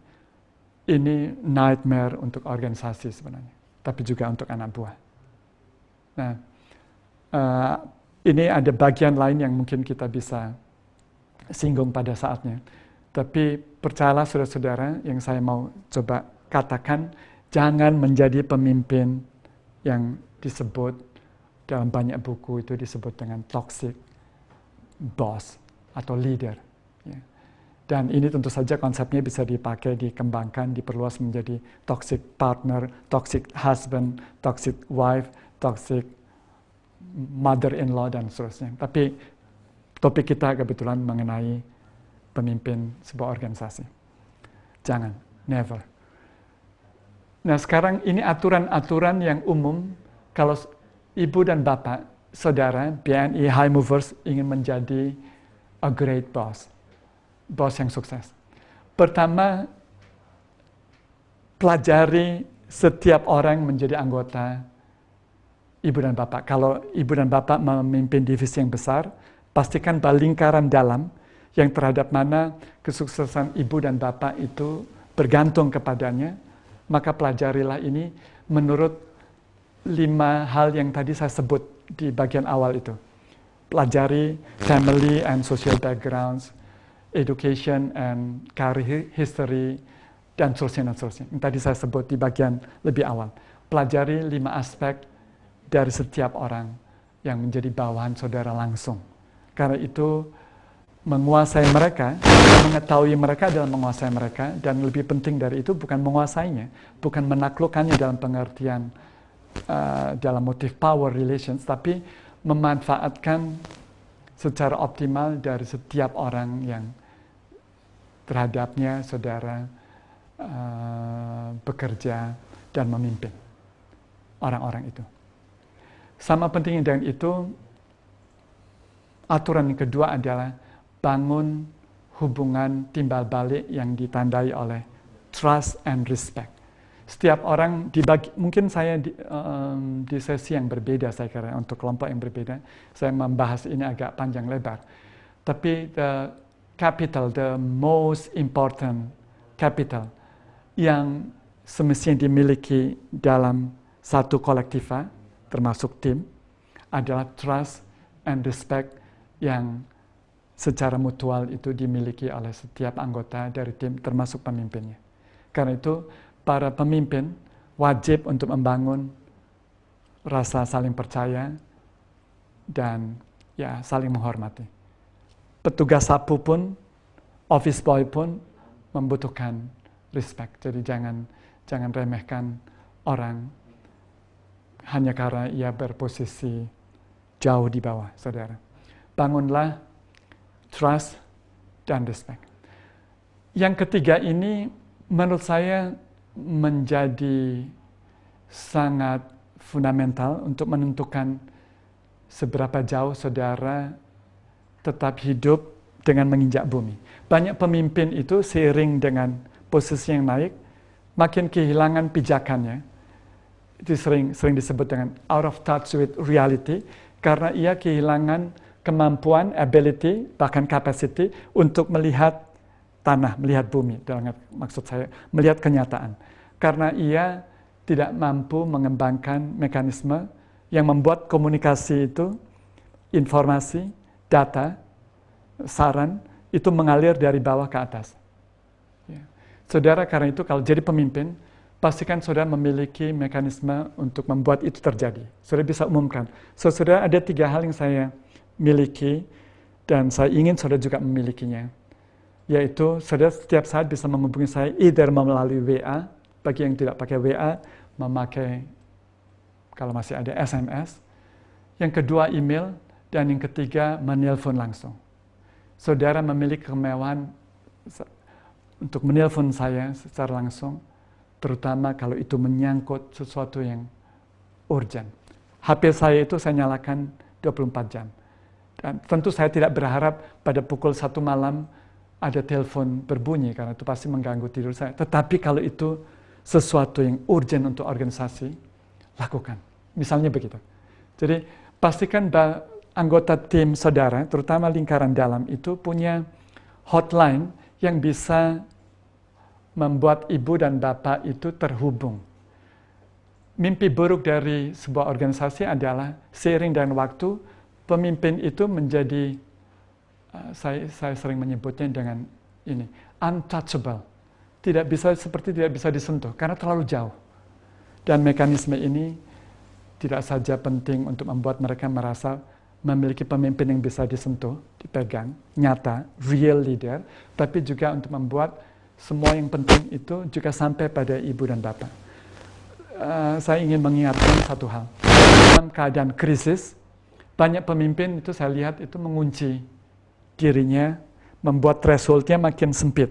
ini nightmare untuk organisasi sebenarnya, tapi juga untuk anak buah. Nah, ini ada bagian lain yang mungkin kita bisa singgung pada saatnya. Tapi percayalah saudara-saudara, yang saya mau coba katakan, jangan menjadi pemimpin yang disebut dalam banyak buku itu disebut dengan toxic boss atau leader. Ya. Dan ini tentu saja konsepnya bisa dipakai, dikembangkan, diperluas menjadi toxic partner, toxic husband, toxic wife, toxic mother-in-law, dan seterusnya. Tapi topik kita kebetulan mengenai pemimpin sebuah organisasi. Jangan, never. Nah sekarang ini aturan-aturan yang umum kalau ibu dan bapak, saudara, BNI High Movers ingin menjadi a great boss. Bos yang sukses. Pertama, pelajari setiap orang menjadi anggota ibu dan bapak. Kalau ibu dan bapak memimpin divisi yang besar, pastikan bahwa lingkaran dalam yang terhadap mana kesuksesan ibu dan bapak itu bergantung kepadanya, maka pelajarilah ini menurut 5 hal yang tadi saya sebut di bagian awal itu. Pelajari family and social backgrounds, education and career history, dan seterusnya. Yang tadi saya sebut di bagian lebih awal. Pelajari 5 aspek dari setiap orang yang menjadi bawahan saudara langsung. Karena itu menguasai mereka, mengetahui mereka adalah menguasai mereka, dan lebih penting dari itu bukan menguasainya, bukan menaklukkannya dalam pengertian dalam motif power relations, tapi memanfaatkan secara optimal dari setiap orang yang terhadapnya saudara bekerja dan memimpin orang-orang itu. Sama pentingnya dengan itu, aturan yang kedua adalah bangun hubungan timbal balik yang ditandai oleh trust and respect. Setiap orang mungkin saya di sesi yang berbeda, saya kira untuk kelompok yang berbeda, saya membahas ini agak panjang lebar. Tapi the most important capital yang semestinya dimiliki dalam satu kolektiva, termasuk tim, adalah trust and respect yang secara mutual itu dimiliki oleh setiap anggota dari tim, termasuk pemimpinnya. Karena itu, para pemimpin wajib untuk membangun rasa saling percaya dan ya saling menghormati. Petugas sapu pun, office boy pun membutuhkan respect. Jadi jangan remehkan orang hanya karena ia berposisi jauh di bawah, saudara. Bangunlah trust dan respect. Yang ketiga ini menurut saya menjadi sangat fundamental untuk menentukan seberapa jauh saudara tetap hidup dengan menginjak bumi. Banyak pemimpin itu seiring dengan posisi yang naik, makin kehilangan pijakannya. Itu sering disebut dengan out of touch with reality, karena ia kehilangan kemampuan, ability, bahkan capacity untuk melihat tanah, melihat bumi, maksud saya melihat kenyataan. Karena ia tidak mampu mengembangkan mekanisme yang membuat komunikasi itu, informasi, data, saran, itu mengalir dari bawah ke atas. Ya. Saudara, karena itu kalau jadi pemimpin, pastikan saudara memiliki mekanisme untuk membuat itu terjadi. Saudara bisa umumkan. Saudara, ada 3 hal yang saya miliki, dan saya ingin saudara juga memilikinya. Yaitu, saudara setiap saat bisa menghubungi saya either melalui WA, bagi yang tidak pakai WA, memakai, kalau masih ada SMS. Yang kedua email, Dan yang ketiga, menelpon langsung. Saudara memiliki kemewahan untuk menelpon saya secara langsung, terutama kalau itu menyangkut sesuatu yang urgent. HP saya itu saya nyalakan 24 jam. Dan tentu saya tidak berharap pada pukul 1 malam ada telepon berbunyi, karena itu pasti mengganggu tidur saya. Tetapi kalau itu sesuatu yang urgent untuk organisasi, lakukan. Misalnya begitu. Jadi pastikan anggota tim saudara, terutama lingkaran dalam itu punya hotline yang bisa membuat ibu dan bapak itu terhubung. Mimpi buruk dari sebuah organisasi adalah seiring dengan waktu, pemimpin itu menjadi, saya sering menyebutnya dengan ini, untouchable. Tidak bisa disentuh, karena terlalu jauh. Dan mekanisme ini tidak saja penting untuk membuat mereka merasa memiliki pemimpin yang bisa disentuh, dipegang, nyata, real leader, tapi juga untuk membuat semua yang penting itu juga sampai pada ibu dan bapak. Saya ingin mengingatkan satu hal. Dalam keadaan krisis, banyak pemimpin itu saya lihat itu mengunci dirinya, membuat threshold-nya makin sempit,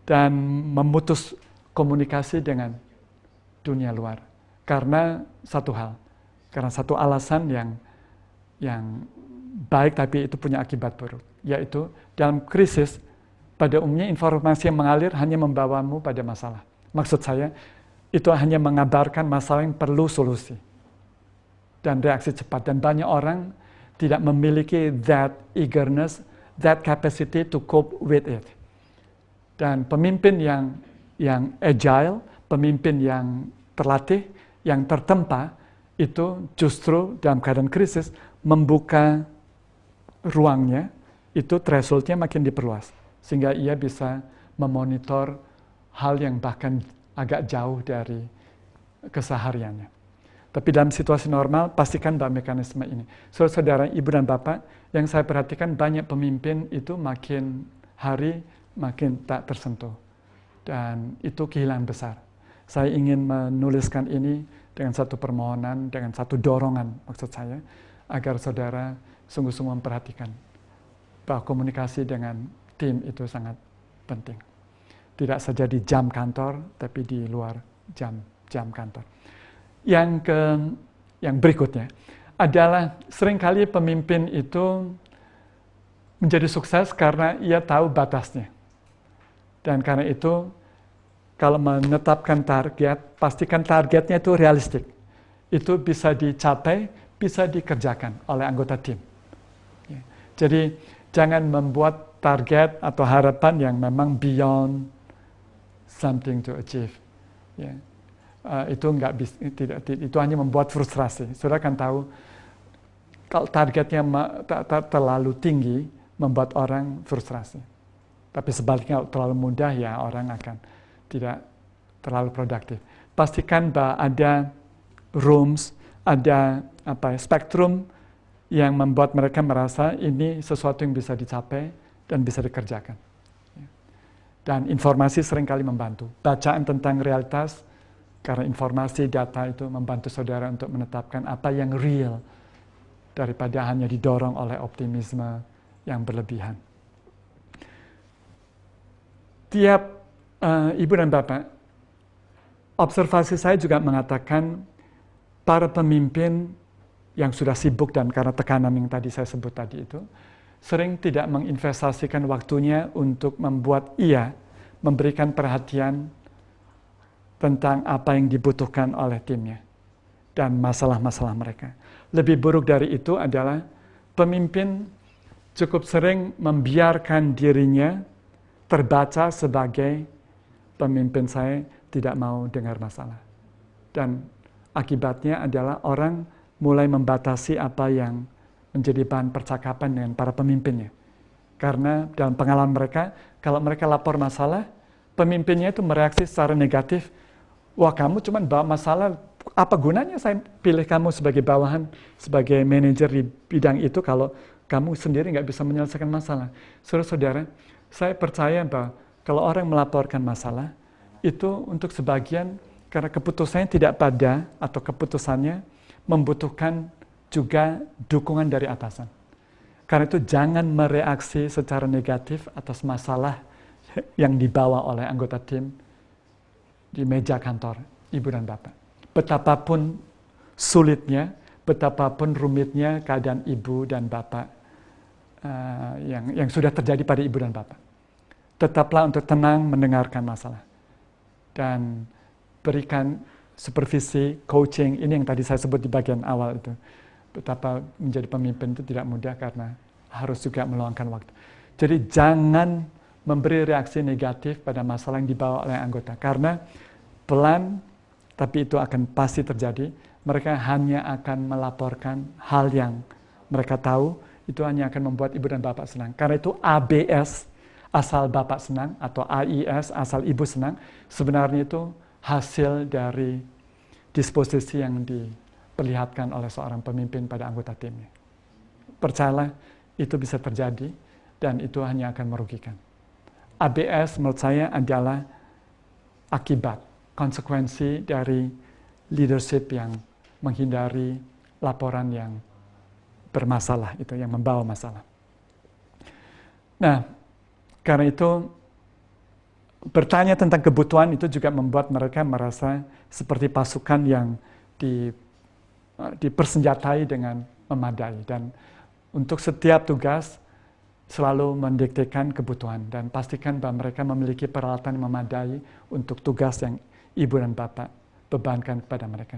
dan memutus komunikasi dengan dunia luar. Karena satu hal, karena satu alasan yang baik tapi itu punya akibat buruk, yaitu dalam krisis pada umumnya informasi yang mengalir hanya membawamu pada masalah. Maksud saya itu hanya mengabarkan masalah yang perlu solusi dan reaksi cepat, dan banyak orang tidak memiliki that eagerness, that capacity to cope with it. Dan pemimpin yang agile, pemimpin yang terlatih, yang tertempa, itu justru dalam keadaan krisis membuka ruangnya, itu threshold-nya makin diperluas. Sehingga ia bisa memonitor hal yang bahkan agak jauh dari kesehariannya. Tapi dalam situasi normal, pastikan bahwa mekanisme ini. Saudara-saudara, ibu dan bapak, yang saya perhatikan banyak pemimpin itu makin hari makin tak tersentuh. Dan itu kehilangan besar. Saya ingin menuliskan ini dengan satu permohonan, dengan satu dorongan maksud saya, agar saudara sungguh-sungguh memperhatikan bahwa komunikasi dengan tim itu sangat penting. Tidak saja di jam kantor, tapi di luar jam kantor. Yang berikutnya adalah seringkali pemimpin itu menjadi sukses karena ia tahu batasnya. Dan karena itu, kalau menetapkan target, pastikan targetnya itu realistik. Itu bisa dicapai, bisa dikerjakan oleh anggota tim. Jadi jangan membuat target atau harapan yang memang beyond something to achieve. Itu itu hanya membuat frustrasi. Saudara kan tahu, kalau targetnya terlalu tinggi, membuat orang frustrasi. Tapi sebaliknya kalau terlalu mudah, ya orang akan tidak terlalu produktif. Pastikan bahwa ada rooms, ada spektrum yang membuat mereka merasa ini sesuatu yang bisa dicapai dan bisa dikerjakan. Dan informasi seringkali membantu. Bacaan tentang realitas, karena informasi data itu membantu saudara untuk menetapkan apa yang real daripada hanya didorong oleh optimisme yang berlebihan. Tiap ibu dan bapak, observasi saya juga mengatakan para pemimpin yang sudah sibuk dan karena tekanan yang tadi saya sebut tadi itu, sering tidak menginvestasikan waktunya untuk membuat memberikan perhatian tentang apa yang dibutuhkan oleh timnya dan masalah-masalah mereka. Lebih buruk dari itu adalah pemimpin cukup sering membiarkan dirinya terbaca sebagai pemimpin saya tidak mau dengar masalah. Dan akibatnya adalah orang mulai membatasi apa yang menjadi bahan percakapan dengan para pemimpinnya. Karena dalam pengalaman mereka, kalau mereka lapor masalah, pemimpinnya itu mereaksi secara negatif. Wah, kamu cuma bawa masalah, apa gunanya saya pilih kamu sebagai bawahan, sebagai manajer di bidang itu kalau kamu sendiri nggak bisa menyelesaikan masalah. Saudara-saudara, saya percaya bahwa kalau orang melaporkan masalah, itu untuk sebagian karena keputusannya tidak pada atau keputusannya membutuhkan juga dukungan dari atasan. Karena itu jangan mereaksi secara negatif atas masalah yang dibawa oleh anggota tim di meja kantor ibu dan bapak. Betapapun sulitnya, betapapun rumitnya keadaan ibu dan bapak yang sudah terjadi pada ibu dan bapak. Tetaplah untuk tenang mendengarkan masalah. Dan berikan supervisi, coaching, ini yang tadi saya sebut di bagian awal itu. Betapa menjadi pemimpin itu tidak mudah karena harus juga meluangkan waktu. Jadi jangan memberi reaksi negatif pada masalah yang dibawa oleh anggota. Karena pelan, tapi itu akan pasti terjadi. Mereka hanya akan melaporkan hal yang mereka tahu, itu hanya akan membuat ibu dan bapak senang. Karena itu ABS, asal bapak senang, atau AIS, asal ibu senang, sebenarnya itu hasil dari disposisi yang diperlihatkan oleh seorang pemimpin pada anggota timnya. Percayalah, itu bisa terjadi, dan itu hanya akan merugikan. ABS menurut saya adalah akibat, konsekuensi dari leadership yang menghindari laporan yang bermasalah, itu yang membawa masalah. Nah, karena itu bertanya tentang kebutuhan itu juga membuat mereka merasa seperti pasukan yang dipersenjatai dengan memadai. Dan untuk setiap tugas selalu mendiktekan kebutuhan dan pastikan bahwa mereka memiliki peralatan yang memadai untuk tugas yang ibu dan bapak bebankan kepada mereka.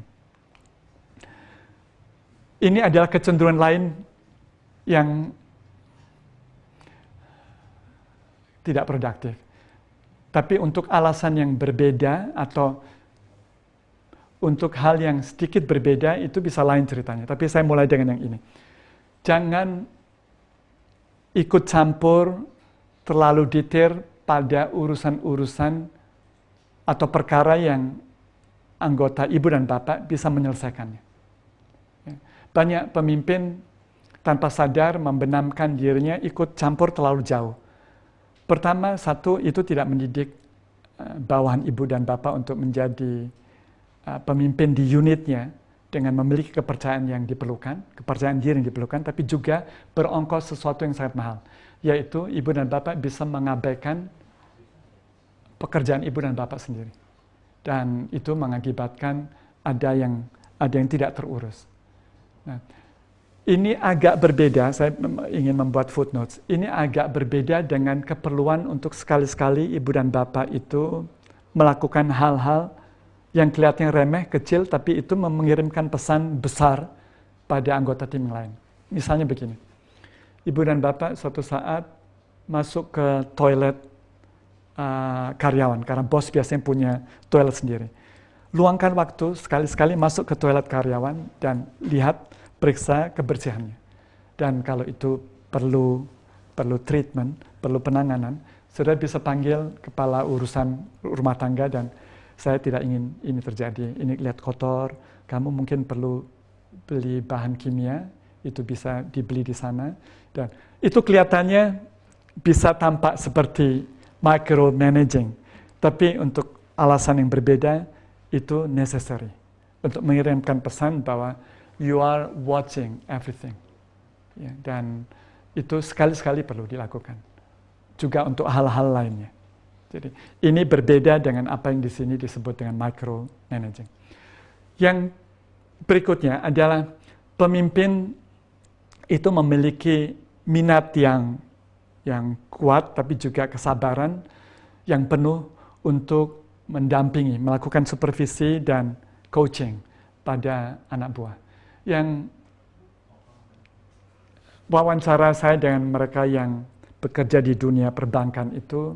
Ini adalah kecenderungan lain yang tidak produktif. Tapi untuk alasan yang berbeda atau untuk hal yang sedikit berbeda itu bisa lain ceritanya. Tapi saya mulai dengan yang ini. Jangan ikut campur terlalu detail pada urusan-urusan atau perkara yang anggota ibu dan bapak bisa menyelesaikannya. Banyak pemimpin tanpa sadar membenamkan dirinya ikut campur terlalu jauh. Pertama, satu, itu tidak mendidik bawahan ibu dan bapak untuk menjadi pemimpin di unitnya dengan memiliki kepercayaan yang diperlukan, kepercayaan diri yang diperlukan, tapi juga berongkos sesuatu yang sangat mahal, yaitu ibu dan bapak bisa mengabaikan pekerjaan ibu dan bapak sendiri. Dan itu mengakibatkan ada yang tidak terurus. Nah, ini agak berbeda, saya ingin membuat footnotes, ini agak berbeda dengan keperluan untuk sekali-sekali ibu dan bapak itu melakukan hal-hal yang kelihatannya remeh, kecil, tapi itu mengirimkan pesan besar pada anggota tim yang lain. Misalnya begini, ibu dan bapak suatu saat masuk ke toilet karyawan, karena bos biasanya punya toilet sendiri. Luangkan waktu sekali-sekali masuk ke toilet karyawan dan lihat, periksa kebersihannya. Dan kalau itu perlu treatment, perlu penanganan, saudara bisa panggil kepala urusan rumah tangga dan saya tidak ingin ini terjadi. Ini lihat kotor, kamu mungkin perlu beli bahan kimia, itu bisa dibeli di sana. Dan itu kelihatannya bisa tampak seperti micromanaging. Tapi untuk alasan yang berbeda, itu necessary. Untuk mengirimkan pesan bahwa you are watching everything. Ya, dan itu sekali-sekali perlu dilakukan. Juga untuk hal-hal lainnya. Jadi ini berbeda dengan apa yang di sini disebut dengan micromanaging. Yang berikutnya adalah pemimpin itu memiliki minat yang kuat, tapi juga kesabaran yang penuh untuk mendampingi, melakukan supervisi dan coaching pada anak buah. Yang wawancara saya dengan mereka yang bekerja di dunia perbankan itu,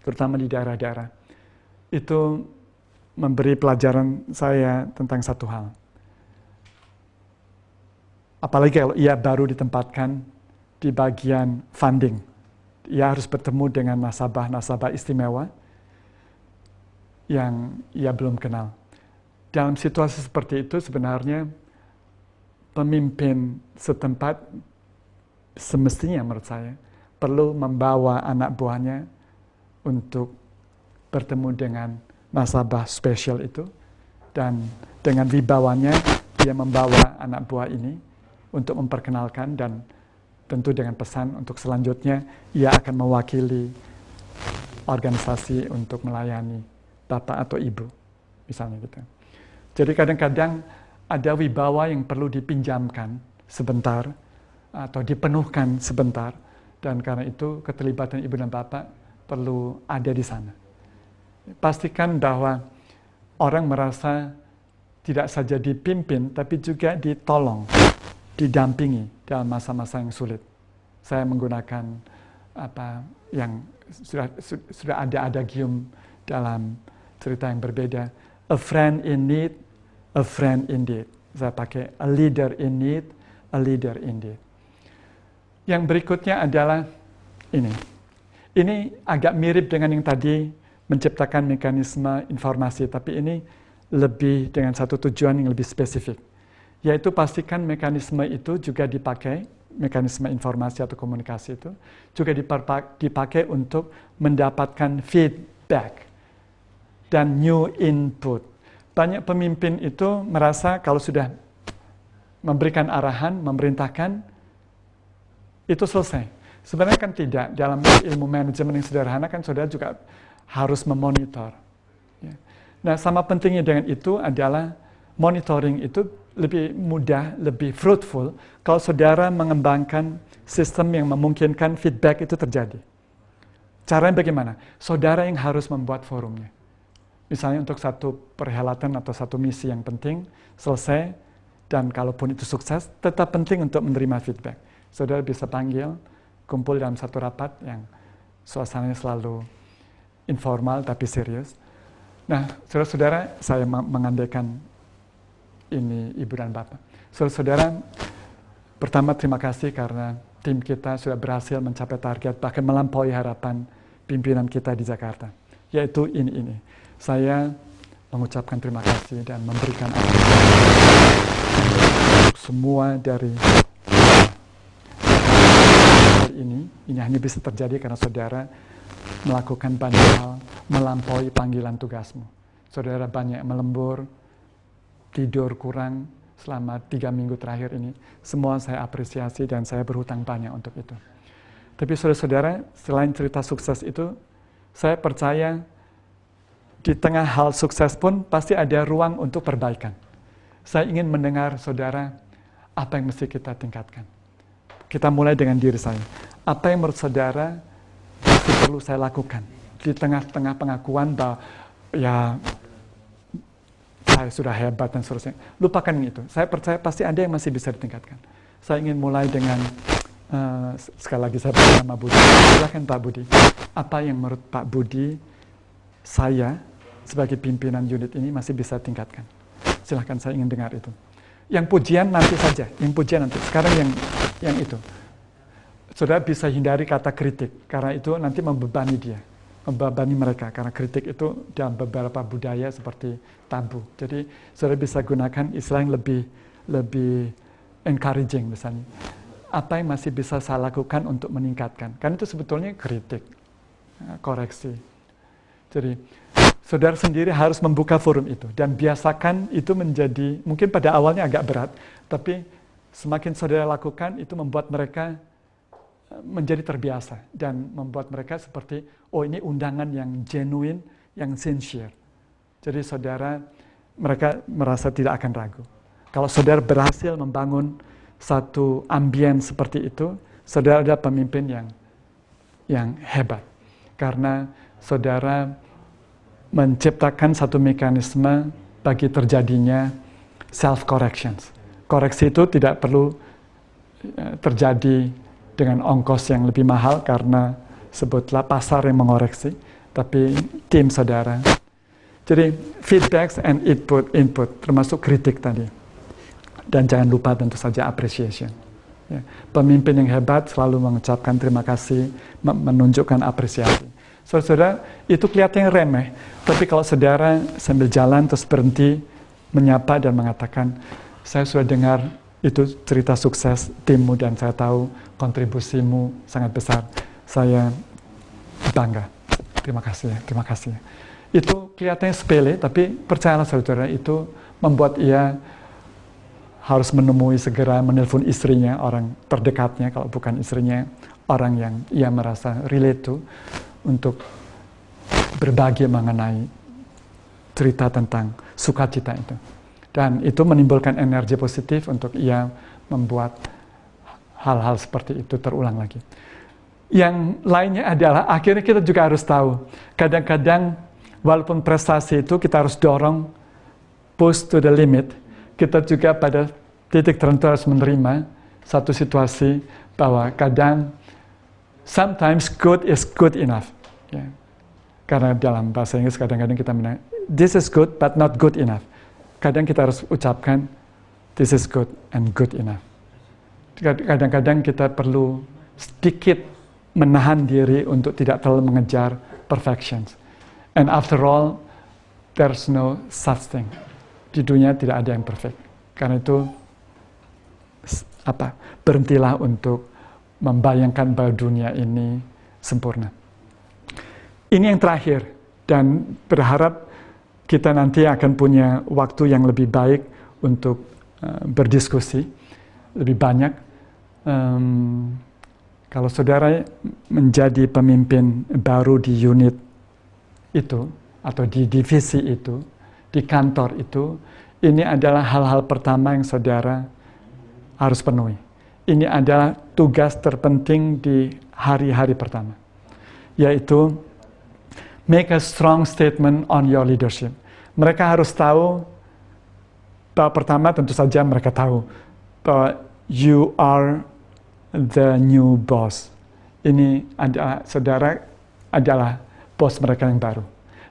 terutama di daerah-daerah, itu memberi pelajaran saya tentang satu hal. Apalagi kalau ia baru ditempatkan di bagian funding. Ia harus bertemu dengan nasabah-nasabah istimewa yang ia belum kenal. Dalam situasi seperti itu sebenarnya pemimpin setempat semestinya menurut saya perlu membawa anak buahnya untuk bertemu dengan nasabah spesial itu dan dengan wibawanya dia membawa anak buah ini untuk memperkenalkan dan tentu dengan pesan untuk selanjutnya ia akan mewakili organisasi untuk melayani bapak atau ibu, misalnya gitu. Jadi kadang-kadang ada wibawa yang perlu dipinjamkan sebentar atau dipenuhkan sebentar, dan karena itu keterlibatan ibu dan bapak perlu ada di sana. Pastikan bahwa orang merasa tidak saja dipimpin, tapi juga ditolong, didampingi dalam masa-masa yang sulit. Saya menggunakan apa yang sudah ada adagium dalam cerita yang berbeda. A friend in need, a friend indeed. Saya pakai a leader in need, a leader indeed. Yang berikutnya adalah ini. Ini agak mirip dengan yang tadi, menciptakan mekanisme informasi, tapi ini lebih dengan satu tujuan yang lebih spesifik. Yaitu pastikan mekanisme itu juga dipakai, mekanisme informasi atau komunikasi itu, juga dipakai untuk mendapatkan feedback dan new input. Banyak pemimpin itu merasa kalau sudah memberikan arahan, memerintahkan, itu selesai. Sebenarnya kan tidak. Dalam ilmu manajemen yang sederhana kan saudara juga harus memonitor. Nah, sama pentingnya dengan itu adalah monitoring itu lebih mudah, lebih fruitful kalau saudara mengembangkan sistem yang memungkinkan feedback itu terjadi. Caranya bagaimana? Saudara yang harus membuat forumnya. Misalnya untuk satu perhelatan atau satu misi yang penting, selesai, dan kalaupun itu sukses, tetap penting untuk menerima feedback. Saudara bisa panggil, kumpul dalam satu rapat yang suasananya selalu informal tapi serius. Nah, saudara-saudara, saya mengandaikan ini Ibu dan Bapak. Saudara-saudara, pertama terima kasih karena tim kita sudah berhasil mencapai target, bahkan melampaui harapan pimpinan kita di Jakarta. Yaitu ini. Saya mengucapkan terima kasih dan memberikan apresiasi semua dari ini hanya bisa terjadi karena saudara melakukan banyak hal, melampaui panggilan tugasmu. Saudara banyak melembur, tidur kurang selama 3 minggu terakhir ini. Semua saya apresiasi dan saya berhutang banyak untuk itu. Tapi saudara-saudara, selain cerita sukses itu, saya percaya di tengah hal sukses pun pasti ada ruang untuk perbaikan. Saya ingin mendengar saudara, apa yang mesti kita tingkatkan. Kita mulai dengan diri saya. Apa yang menurut saudara masih perlu saya lakukan di tengah-tengah pengakuan bahwa ya saya sudah hebat dan seterusnya. Lupakan itu. Saya percaya pasti ada yang masih bisa ditingkatkan. Saya ingin mulai dengan sekali lagi saya bersama Budi. Silakan Pak Budi. Apa yang menurut Pak Budi saya sebagai pimpinan unit ini masih bisa tingkatkan? Silakan, saya ingin dengar itu. Yang pujian nanti saja. Yang pujian nanti. Sekarang yang itu. Saudara bisa hindari kata kritik, karena itu nanti membebani dia, membebani mereka, karena kritik itu dalam beberapa budaya seperti tabu. Jadi saudara bisa gunakan istilah yang lebih encouraging misalnya. Apa yang masih bisa saya lakukan untuk meningkatkan? Kan itu sebetulnya kritik, koreksi. Jadi saudara sendiri harus membuka forum itu dan biasakan itu menjadi, mungkin pada awalnya agak berat, tapi semakin saudara lakukan itu membuat mereka menjadi terbiasa dan membuat mereka seperti, oh ini undangan yang genuine, yang sincere. Jadi saudara, mereka merasa tidak akan ragu. Kalau saudara berhasil membangun satu ambience seperti itu, saudara adalah pemimpin yang hebat. Karena saudara menciptakan satu mekanisme bagi terjadinya self-corrections. Koreksi itu tidak perlu terjadi dengan ongkos yang lebih mahal karena sebutlah pasar yang mengoreksi, tapi tim saudara. Jadi feedback and input termasuk kritik tadi. Dan jangan lupa tentu saja appreciation. Ya. Pemimpin yang hebat selalu mengucapkan terima kasih, menunjukkan apresiasi. Saudara, itu kelihatannya remeh, tapi kalau saudara sambil jalan terus berhenti, menyapa dan mengatakan, saya sudah dengar itu cerita sukses timmu dan saya tahu kontribusimu sangat besar. Saya bangga. Terima kasih ya, terima kasih. Itu kelihatannya sepele, tapi percayalah saudara, itu membuat ia harus menemui segera menelpon istrinya, orang terdekatnya, kalau bukan istrinya, orang yang ia merasa relate to, untuk berbagi mengenai cerita tentang sukacita itu. Dan itu menimbulkan energi positif untuk ia membuat hal-hal seperti itu terulang lagi. Yang lainnya adalah akhirnya kita juga harus tahu, kadang-kadang walaupun prestasi itu kita harus dorong push to the limit, kita juga pada titik tertentu harus menerima satu situasi bahwa kadang sometimes good is good enough. Ya. Karena dalam bahasa Inggris kadang-kadang kita bilang this is good but not good enough. Kadang kita harus ucapkan this is good and good enough. Kadang-kadang kita perlu sedikit menahan diri untuk tidak terlalu mengejar perfections. And after all, there's no such thing. Di dunia tidak ada yang perfect. Karena itu berhentilah untuk membayangkan bahwa dunia ini sempurna. Ini yang terakhir, dan berharap kita nanti akan punya waktu yang lebih baik untuk berdiskusi lebih banyak. Kalau saudara menjadi pemimpin baru di unit itu, atau di divisi itu, di kantor itu, ini adalah hal-hal pertama yang saudara harus penuhi. Ini adalah tugas terpenting di hari-hari pertama, yaitu make a strong statement on your leadership. Mereka harus tahu bahwa pertama tentu saja mereka tahu bahwa you are the new boss. Ini adalah saudara adalah bos mereka yang baru.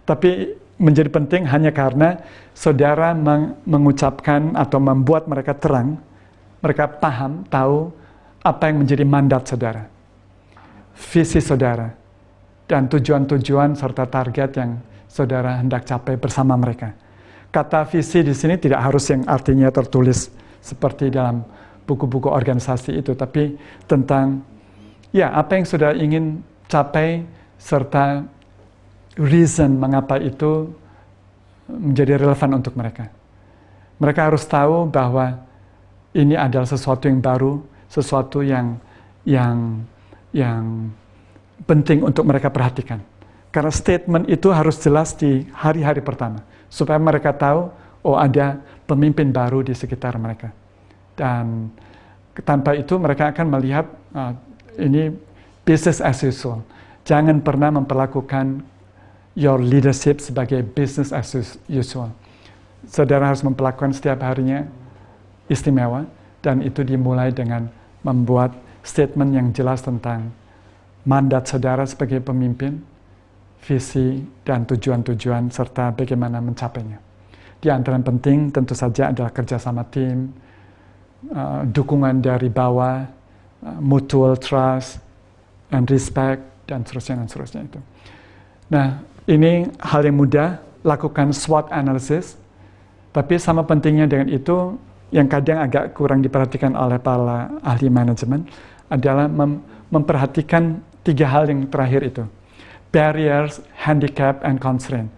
Tapi menjadi penting hanya karena saudara mengucapkan atau membuat mereka terang, mereka paham, tahu apa yang menjadi mandat saudara, visi saudara, dan tujuan-tujuan serta target yang saudara hendak capai bersama mereka. Kata visi di sini tidak harus yang artinya tertulis seperti dalam buku-buku organisasi itu, tapi tentang ya apa yang saudara ingin capai serta reason mengapa itu menjadi relevan untuk mereka. Mereka harus tahu bahwa ini adalah sesuatu yang baru, sesuatu yang penting untuk mereka perhatikan. Karena statement itu harus jelas di hari-hari pertama, supaya mereka tahu, oh ada pemimpin baru di sekitar mereka. Dan tanpa itu mereka akan melihat ini business as usual. Jangan pernah memperlakukan your leadership sebagai business as usual. Saudara harus memperlakukan setiap harinya istimewa, dan itu dimulai dengan membuat statement yang jelas tentang mandat saudara sebagai pemimpin, visi dan tujuan-tujuan serta bagaimana mencapainya. Di antara yang penting tentu saja adalah kerjasama tim, dukungan dari bawah, mutual trust and respect, dan seterusnya itu. Nah, ini hal yang mudah, lakukan SWOT analysis, tapi sama pentingnya dengan itu, yang kadang agak kurang diperhatikan oleh para ahli manajemen adalah memperhatikan 3 hal yang terakhir itu. Barriers, handicap, and constraint.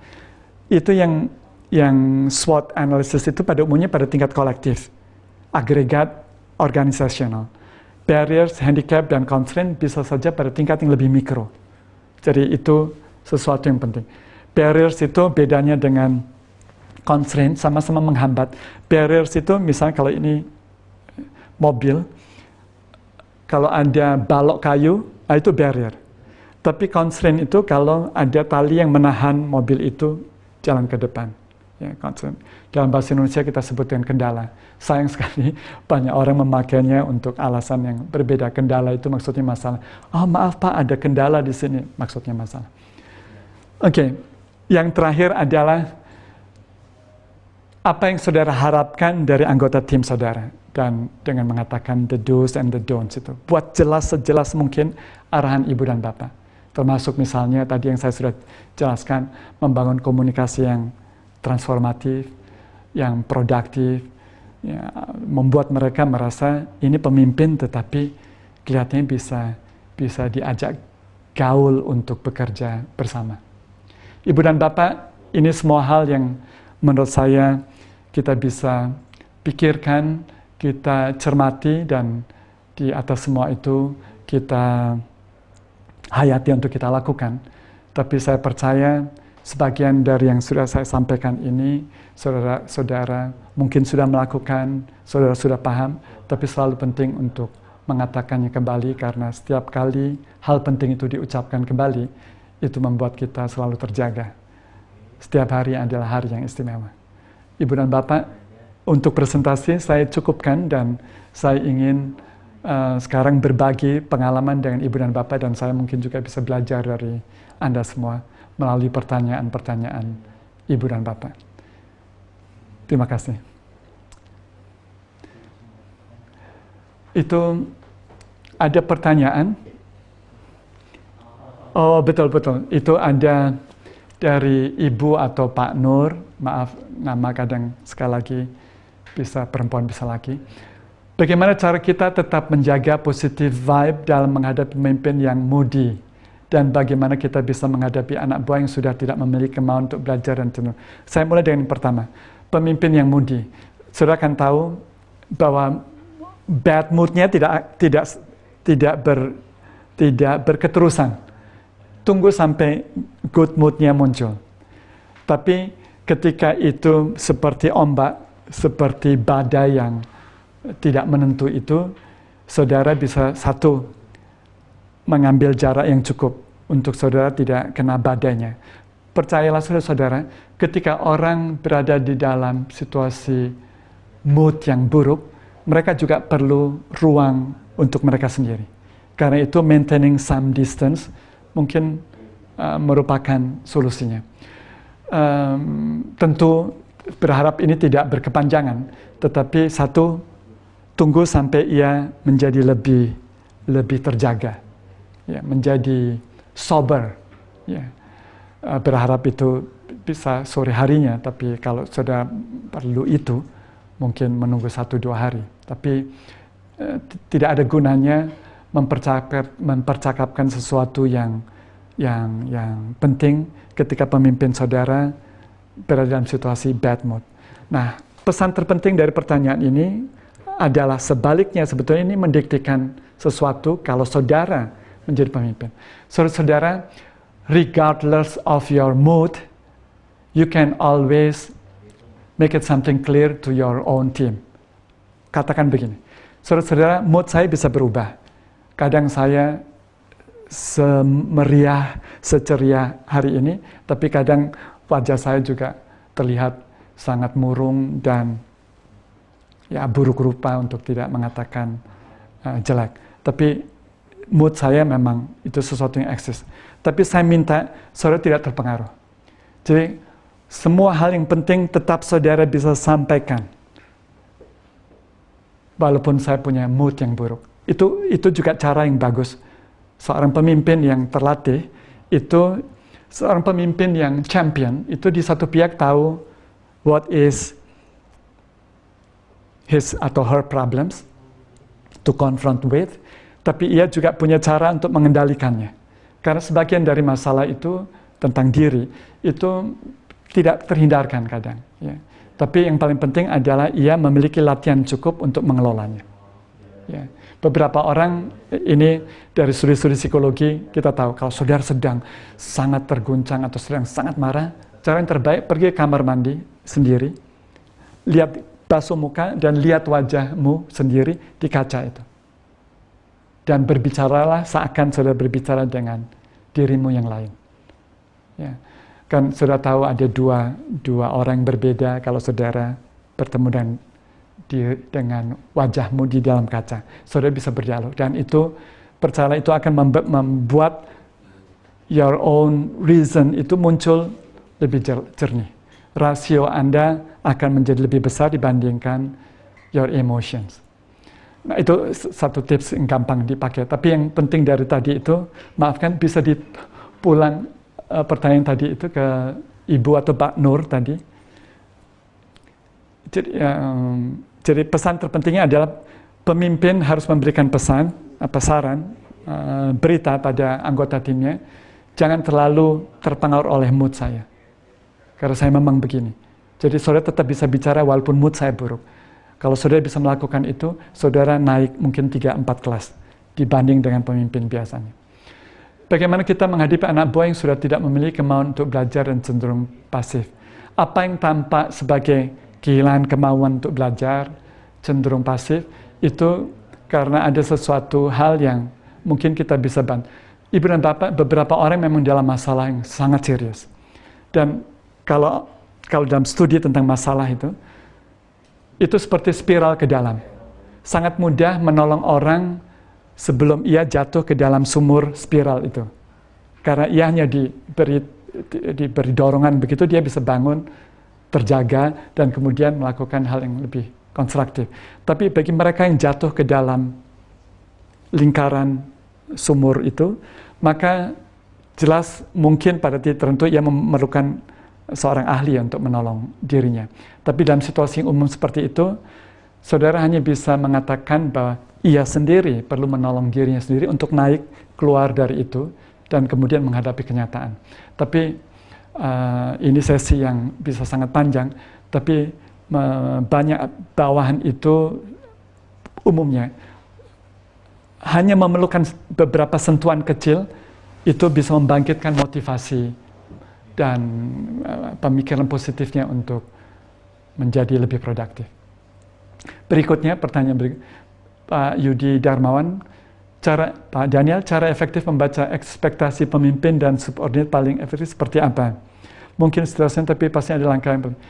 Itu yang SWOT analysis itu pada umumnya pada tingkat kolektif, agregat, organisasional. Barriers, handicap, dan constraint bisa saja pada tingkat yang lebih mikro. Jadi itu sesuatu yang penting. Barriers itu bedanya dengan constraint, sama-sama menghambat. Barriers itu misalnya kalau ini mobil, kalau ada balok kayu, itu barrier. Tapi constraint itu kalau ada tali yang menahan mobil itu jalan ke depan. Ya, constraint. Dalam bahasa Indonesia kita sebutkan kendala. Sayang sekali banyak orang memakainya untuk alasan yang berbeda. Kendala itu maksudnya masalah. Oh maaf Pak, ada kendala di sini, maksudnya masalah. Oke, yang terakhir adalah apa yang saudara harapkan dari anggota tim saudara, dan dengan mengatakan the do's and the don'ts itu. Buat jelas sejelas mungkin arahan ibu dan bapak. Termasuk misalnya tadi yang saya sudah jelaskan, membangun komunikasi yang transformatif, yang produktif, ya, membuat mereka merasa ini pemimpin tetapi kelihatannya bisa diajak gaul untuk bekerja bersama. Ibu dan bapak, ini semua hal yang menurut saya kita bisa pikirkan kita cermati, dan di atas semua itu kita hayati untuk kita lakukan. Tapi saya percaya sebagian dari yang sudah saya sampaikan ini, saudara-saudara mungkin sudah melakukan, saudara sudah paham, tapi selalu penting untuk mengatakannya kembali, karena setiap kali hal penting itu diucapkan kembali, itu membuat kita selalu terjaga. Setiap hari adalah hari yang istimewa. Ibu dan Bapak, untuk presentasi saya cukupkan, dan saya ingin sekarang berbagi pengalaman dengan Ibu dan Bapak, dan saya mungkin juga bisa belajar dari Anda semua melalui pertanyaan-pertanyaan Ibu dan Bapak. Terima kasih. Itu ada pertanyaan. Oh, betul-betul. Itu ada dari Ibu atau Pak Nur. Maaf, nama kadang sekali lagi bisa perempuan, bisa laki. Bagaimana cara kita tetap menjaga positive vibe dalam menghadapi pemimpin yang moody? Dan bagaimana kita bisa menghadapi anak buah yang sudah tidak memiliki kemauan untuk belajar dan jenuh? Saya mulai dengan yang pertama. Pemimpin yang moody. Saudara akan tahu bahwa bad mood-nya tidak berketerusan. Tunggu sampai good mood-nya muncul. Tapi ketika itu seperti ombak, seperti badai yang tidak menentu itu, saudara bisa satu, mengambil jarak yang cukup untuk saudara tidak kena badainya. Percayalah saudara-saudara, ketika orang berada di dalam situasi mood yang buruk, mereka juga perlu ruang untuk mereka sendiri. Karena itu maintaining some distance mungkin merupakan solusinya. Tentu berharap ini tidak berkepanjangan, tetapi satu, tunggu sampai ia menjadi lebih terjaga, ya, menjadi sober. Ya. Berharap itu bisa sore harinya, tapi kalau sudah perlu itu, mungkin menunggu 1-2 hari. Tapi tidak ada gunanya mempercakapkan sesuatu yang penting ketika pemimpin saudara berada dalam situasi bad mood. Nah, pesan terpenting dari pertanyaan ini adalah sebaliknya, sebetulnya ini mendiktekan sesuatu kalau saudara menjadi pemimpin. Saudara, regardless of your mood, you can always make it something clear to your own team. Katakan begini, saudara-saudara, mood saya bisa berubah. Kadang saya semeriah, seceria hari ini, tapi kadang wajah saya juga terlihat sangat murung dan ya buruk rupa, untuk tidak mengatakan jelek. Tapi mood saya memang itu sesuatu yang eksis. Tapi saya minta saudara tidak terpengaruh. Jadi semua hal yang penting tetap saudara bisa sampaikan. Walaupun saya punya mood yang buruk. Itu juga cara yang bagus. Seorang pemimpin yang terlatih, itu seorang pemimpin yang champion, itu di satu pihak tahu what is his atau her problems to confront with, tapi ia juga punya cara untuk mengendalikannya. Karena sebagian dari masalah itu tentang diri, itu tidak terhindarkan kadang. Ya. Tapi yang paling penting adalah ia memiliki latihan cukup untuk mengelolanya. Ya. Beberapa orang, ini dari studi-studi psikologi, kita tahu kalau saudara sedang sangat terguncang atau sedang sangat marah, cara yang terbaik pergi ke kamar mandi sendiri, lihat basuh muka dan lihat wajahmu sendiri di kaca itu. Dan berbicaralah seakan saudara berbicara dengan dirimu yang lain. Ya. Kan saudara tahu ada dua orang yang berbeda kalau saudara bertemu dengan wajahmu di dalam kaca. Saudara bisa berdialog, dan itu percayalah itu akan membuat your own reason itu muncul lebih jernih. Rasio Anda akan menjadi lebih besar dibandingkan your emotions. Nah, itu satu tips yang gampang dipakai. Tapi yang penting dari tadi itu, maafkan bisa dipulang pertanyaan tadi itu ke Ibu atau Pak Nur tadi. Jadi pesan terpentingnya adalah pemimpin harus memberikan pesan, saran, berita pada anggota timnya. Jangan terlalu terpengaruh oleh mood saya. Karena saya memang begini. Jadi saudara tetap bisa bicara walaupun mood saya buruk. Kalau saudara bisa melakukan itu, saudara naik mungkin 3-4 kelas dibanding dengan pemimpin biasanya. Bagaimana kita menghadapi anak buah yang sudah tidak memiliki kemauan untuk belajar dan cenderung pasif? Apa yang tampak sebagai kehilangan kemauan untuk belajar, cenderung pasif, itu karena ada sesuatu hal yang mungkin kita bisa bantu. Ibu dan Bapak, beberapa orang memang dalam masalah yang sangat serius. Dan kalau dalam studi tentang masalah itu seperti spiral ke dalam. Sangat mudah menolong orang sebelum ia jatuh ke dalam sumur spiral itu. Karena ia hanya diberi dorongan begitu, dia bisa bangun, terjaga, dan kemudian melakukan hal yang lebih konstruktif. Tapi bagi mereka yang jatuh ke dalam lingkaran sumur itu, maka jelas mungkin pada titik tertentu ia memerlukan seorang ahli untuk menolong dirinya. Tapi dalam situasi yang umum seperti itu, saudara hanya bisa mengatakan bahwa ia sendiri perlu menolong dirinya sendiri untuk naik keluar dari itu dan kemudian menghadapi kenyataan. Tapi ini sesi yang bisa sangat panjang, tapi banyak bawahan itu umumnya hanya memerlukan beberapa sentuhan kecil, itu bisa membangkitkan motivasi dan pemikiran positifnya untuk menjadi lebih produktif. Berikutnya, pertanyaan berikutnya, Pak Yudi Darmawan, Pak Daniel, cara efektif membaca ekspektasi pemimpin dan subordinat paling efektif seperti apa? Mungkin seterusnya, tapi pasti ada langkah yang penting.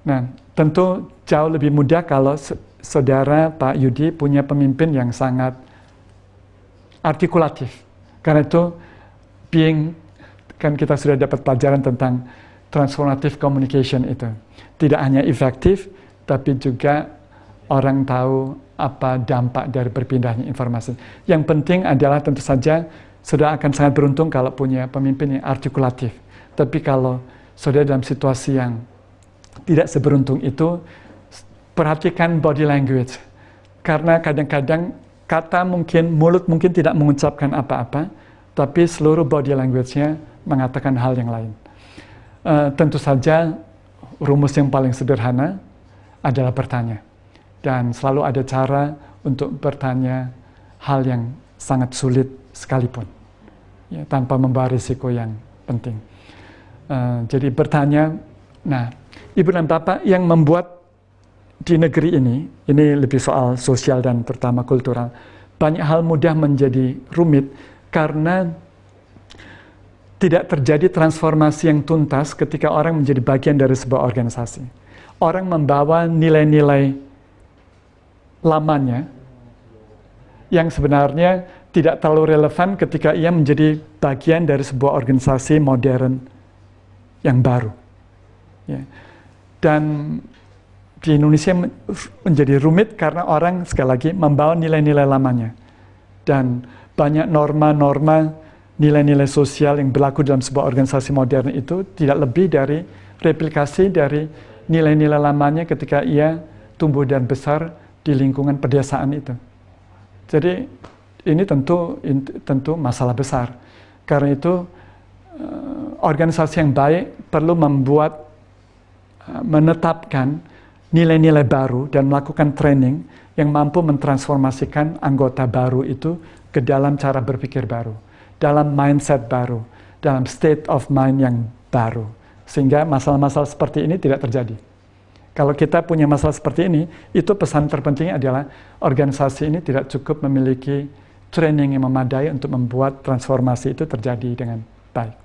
Nah, tentu jauh lebih mudah kalau saudara Pak Yudi punya pemimpin yang sangat artikulatif. Karena itu, kan kita sudah dapat pelajaran tentang transformative communication itu. Tidak hanya efektif, tapi juga orang tahu apa dampak dari berpindahnya informasi. Yang penting adalah tentu saja saudara akan sangat beruntung kalau punya pemimpin yang artikulatif. Tapi kalau saudara dalam situasi yang tidak seberuntung itu, perhatikan body language. Karena kadang-kadang mulut mungkin tidak mengucapkan apa-apa, tapi seluruh body language-nya mengatakan hal yang lain. Tentu saja rumus yang paling sederhana adalah bertanya. Dan selalu ada cara untuk bertanya hal yang sangat sulit sekalipun, ya, tanpa membawa risiko yang penting. Jadi bertanya, nah, Ibu dan Bapak yang membuat di negeri ini lebih soal sosial dan terutama kultural, banyak hal mudah menjadi rumit karena tidak terjadi transformasi yang tuntas ketika orang menjadi bagian dari sebuah organisasi. Orang membawa nilai-nilai lamanya yang sebenarnya tidak terlalu relevan ketika ia menjadi bagian dari sebuah organisasi modern yang baru. Ya. Dan di Indonesia menjadi rumit karena orang sekali lagi membawa nilai-nilai lamanya. Dan banyak norma-norma nilai-nilai sosial yang berlaku dalam sebuah organisasi modern itu tidak lebih dari replikasi dari nilai-nilai lamanya ketika ia tumbuh dan besar di lingkungan pedesaan itu. Jadi ini tentu masalah besar. Karena itu organisasi yang baik perlu menetapkan nilai-nilai baru dan melakukan training yang mampu mentransformasikan anggota baru itu ke dalam cara berpikir baru, dalam mindset baru, dalam state of mind yang baru. Sehingga masalah-masalah seperti ini tidak terjadi. Kalau kita punya masalah seperti ini, itu pesan terpentingnya adalah organisasi ini tidak cukup memiliki training yang memadai untuk membuat transformasi itu terjadi dengan baik.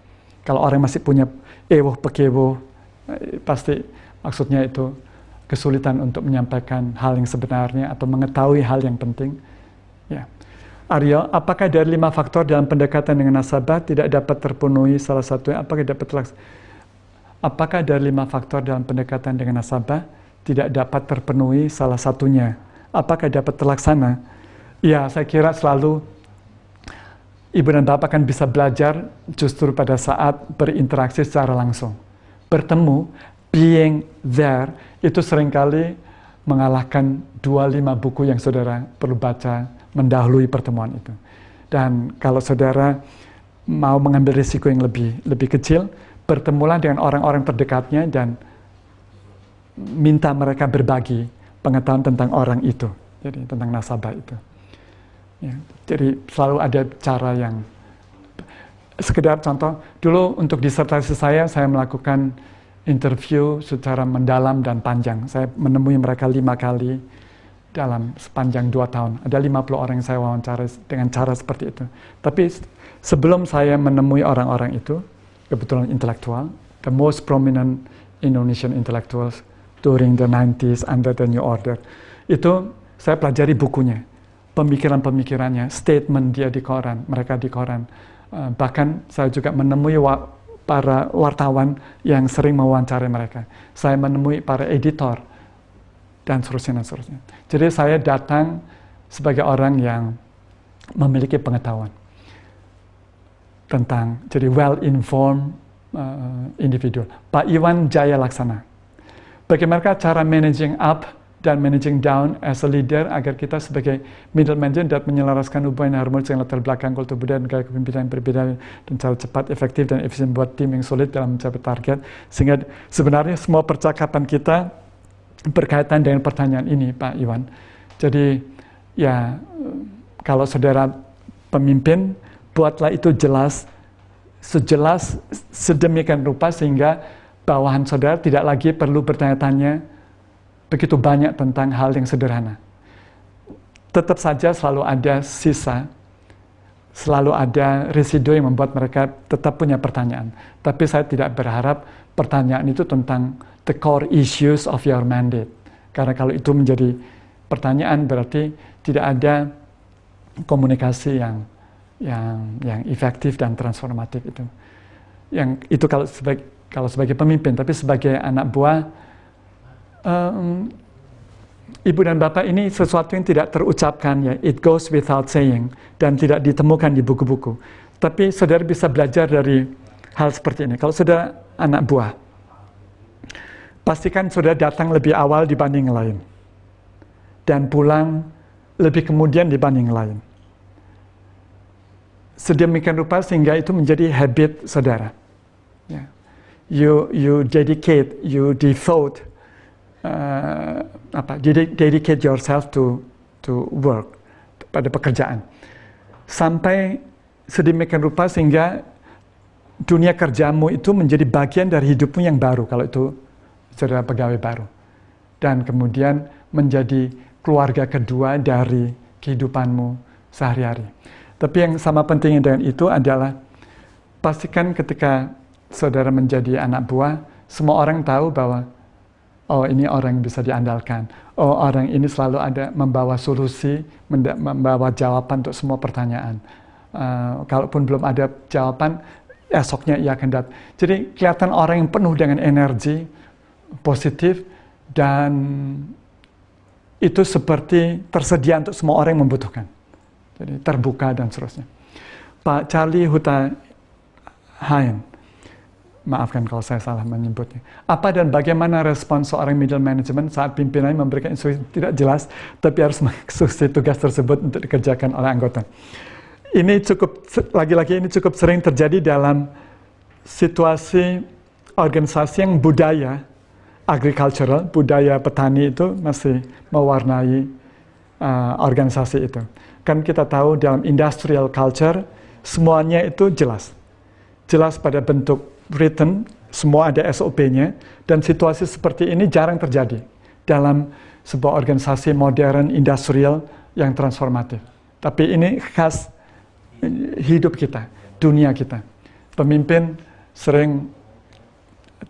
Kalau orang masih punya ewoh-pekewoh, pasti maksudnya itu kesulitan untuk menyampaikan hal yang sebenarnya atau mengetahui hal yang penting. Ya. Aryo, apakah dari 5 faktor dalam pendekatan dengan nasabah tidak dapat terpenuhi salah satunya? Apakah dari 5 faktor dalam pendekatan dengan nasabah tidak dapat terpenuhi salah satunya? Apakah dapat terlaksana? Ya, saya kira selalu Ibu dan Bapak akan bisa belajar justru pada saat berinteraksi secara langsung. Bertemu, being there, itu seringkali mengalahkan 25 buku yang saudara perlu baca mendahului pertemuan itu. Dan kalau saudara mau mengambil risiko yang lebih kecil, bertemulah dengan orang-orang terdekatnya dan minta mereka berbagi pengetahuan tentang orang itu, jadi tentang nasabah itu. Ya, jadi selalu ada cara yang, sekedar contoh, dulu untuk disertasi saya melakukan interview secara mendalam dan panjang. Saya menemui mereka 5 kali dalam sepanjang 2 tahun. Ada 50 orang yang saya wawancara dengan cara seperti itu. Tapi sebelum saya menemui orang-orang itu, kebetulan intelektual, the most prominent Indonesian intellectuals during the 90s under the New Order, itu saya pelajari bukunya, pemikiran-pemikirannya, statement dia di koran, mereka di koran. Bahkan saya juga menemui para wartawan yang sering mewawancarai mereka. Saya menemui para editor, dan seterusnya, dan seterusnya. Jadi saya datang sebagai orang yang memiliki pengetahuan tentang, jadi well-informed individu. Pak Iwan Jaya Laksana. Bagaimana cara managing up dan managing down as a leader agar kita sebagai middle management dapat menyelaraskan hubungan yang harmonis dengan latar belakang, kultur budaya, dan gaya kepemimpinan yang berbeda dan cara cepat, efektif, dan efisien buat tim yang solid dalam mencapai target. Sehingga sebenarnya semua percakapan kita berkaitan dengan pertanyaan ini, Pak Iwan. Jadi ya, kalau saudara pemimpin, buatlah itu jelas, sejelas, sedemikian rupa sehingga bawahan saudara tidak lagi perlu bertanya-tanya begitu banyak tentang hal yang sederhana. Tetap saja selalu ada sisa, selalu ada residu yang membuat mereka tetap punya pertanyaan. Tapi saya tidak berharap pertanyaan itu tentang the core issues of your mandate. Karena kalau itu menjadi pertanyaan berarti tidak ada komunikasi yang efektif dan transformatif itu. Yang itu kalau sebagai pemimpin, tapi sebagai anak buah, Ibu dan Bapak, ini sesuatu yang tidak terucapkan, ya, it goes without saying, dan tidak ditemukan di buku-buku. Tapi saudara bisa belajar dari hal seperti ini. Kalau saudara anak buah, pastikan saudara datang lebih awal dibanding yang lain, dan pulang lebih kemudian dibanding yang lain. Sedemikian rupa sehingga itu menjadi habit saudara. Ya. You dedicate, you devote, dedicate yourself to work, pada pekerjaan. Sampai sedemikian rupa sehingga dunia kerjamu itu menjadi bagian dari hidupmu yang baru, kalau itu saudara pegawai baru. Dan kemudian menjadi keluarga kedua dari kehidupanmu sehari-hari. Tapi yang sama pentingnya dengan itu adalah pastikan ketika saudara menjadi anak buah, semua orang tahu bahwa oh, ini orang yang bisa diandalkan. Oh, orang ini selalu ada membawa solusi, membawa jawaban untuk semua pertanyaan. Kalaupun belum ada jawaban, esoknya ia akan datang. Jadi kelihatan orang yang penuh dengan energi positif, dan itu seperti tersedia untuk semua orang yang membutuhkan. Jadi terbuka dan seterusnya. Pak Charlie Huta Hain, maafkan kalau saya salah menyebutnya. Apa dan bagaimana respon seorang middle management saat pimpinannya memberikan instruksi tidak jelas, tapi harus mengeksekusi tugas tersebut untuk dikerjakan oleh anggota? Ini lagi-lagi ini cukup sering terjadi dalam situasi organisasi yang budaya agricultural, budaya petani itu masih mewarnai organisasi itu. Kan kita tahu dalam industrial culture, semuanya itu jelas. Jelas pada bentuk written, semua ada SOP-nya, dan situasi seperti ini jarang terjadi dalam sebuah organisasi modern, industrial, yang transformatif. Tapi ini khas hidup kita, dunia kita. Pemimpin sering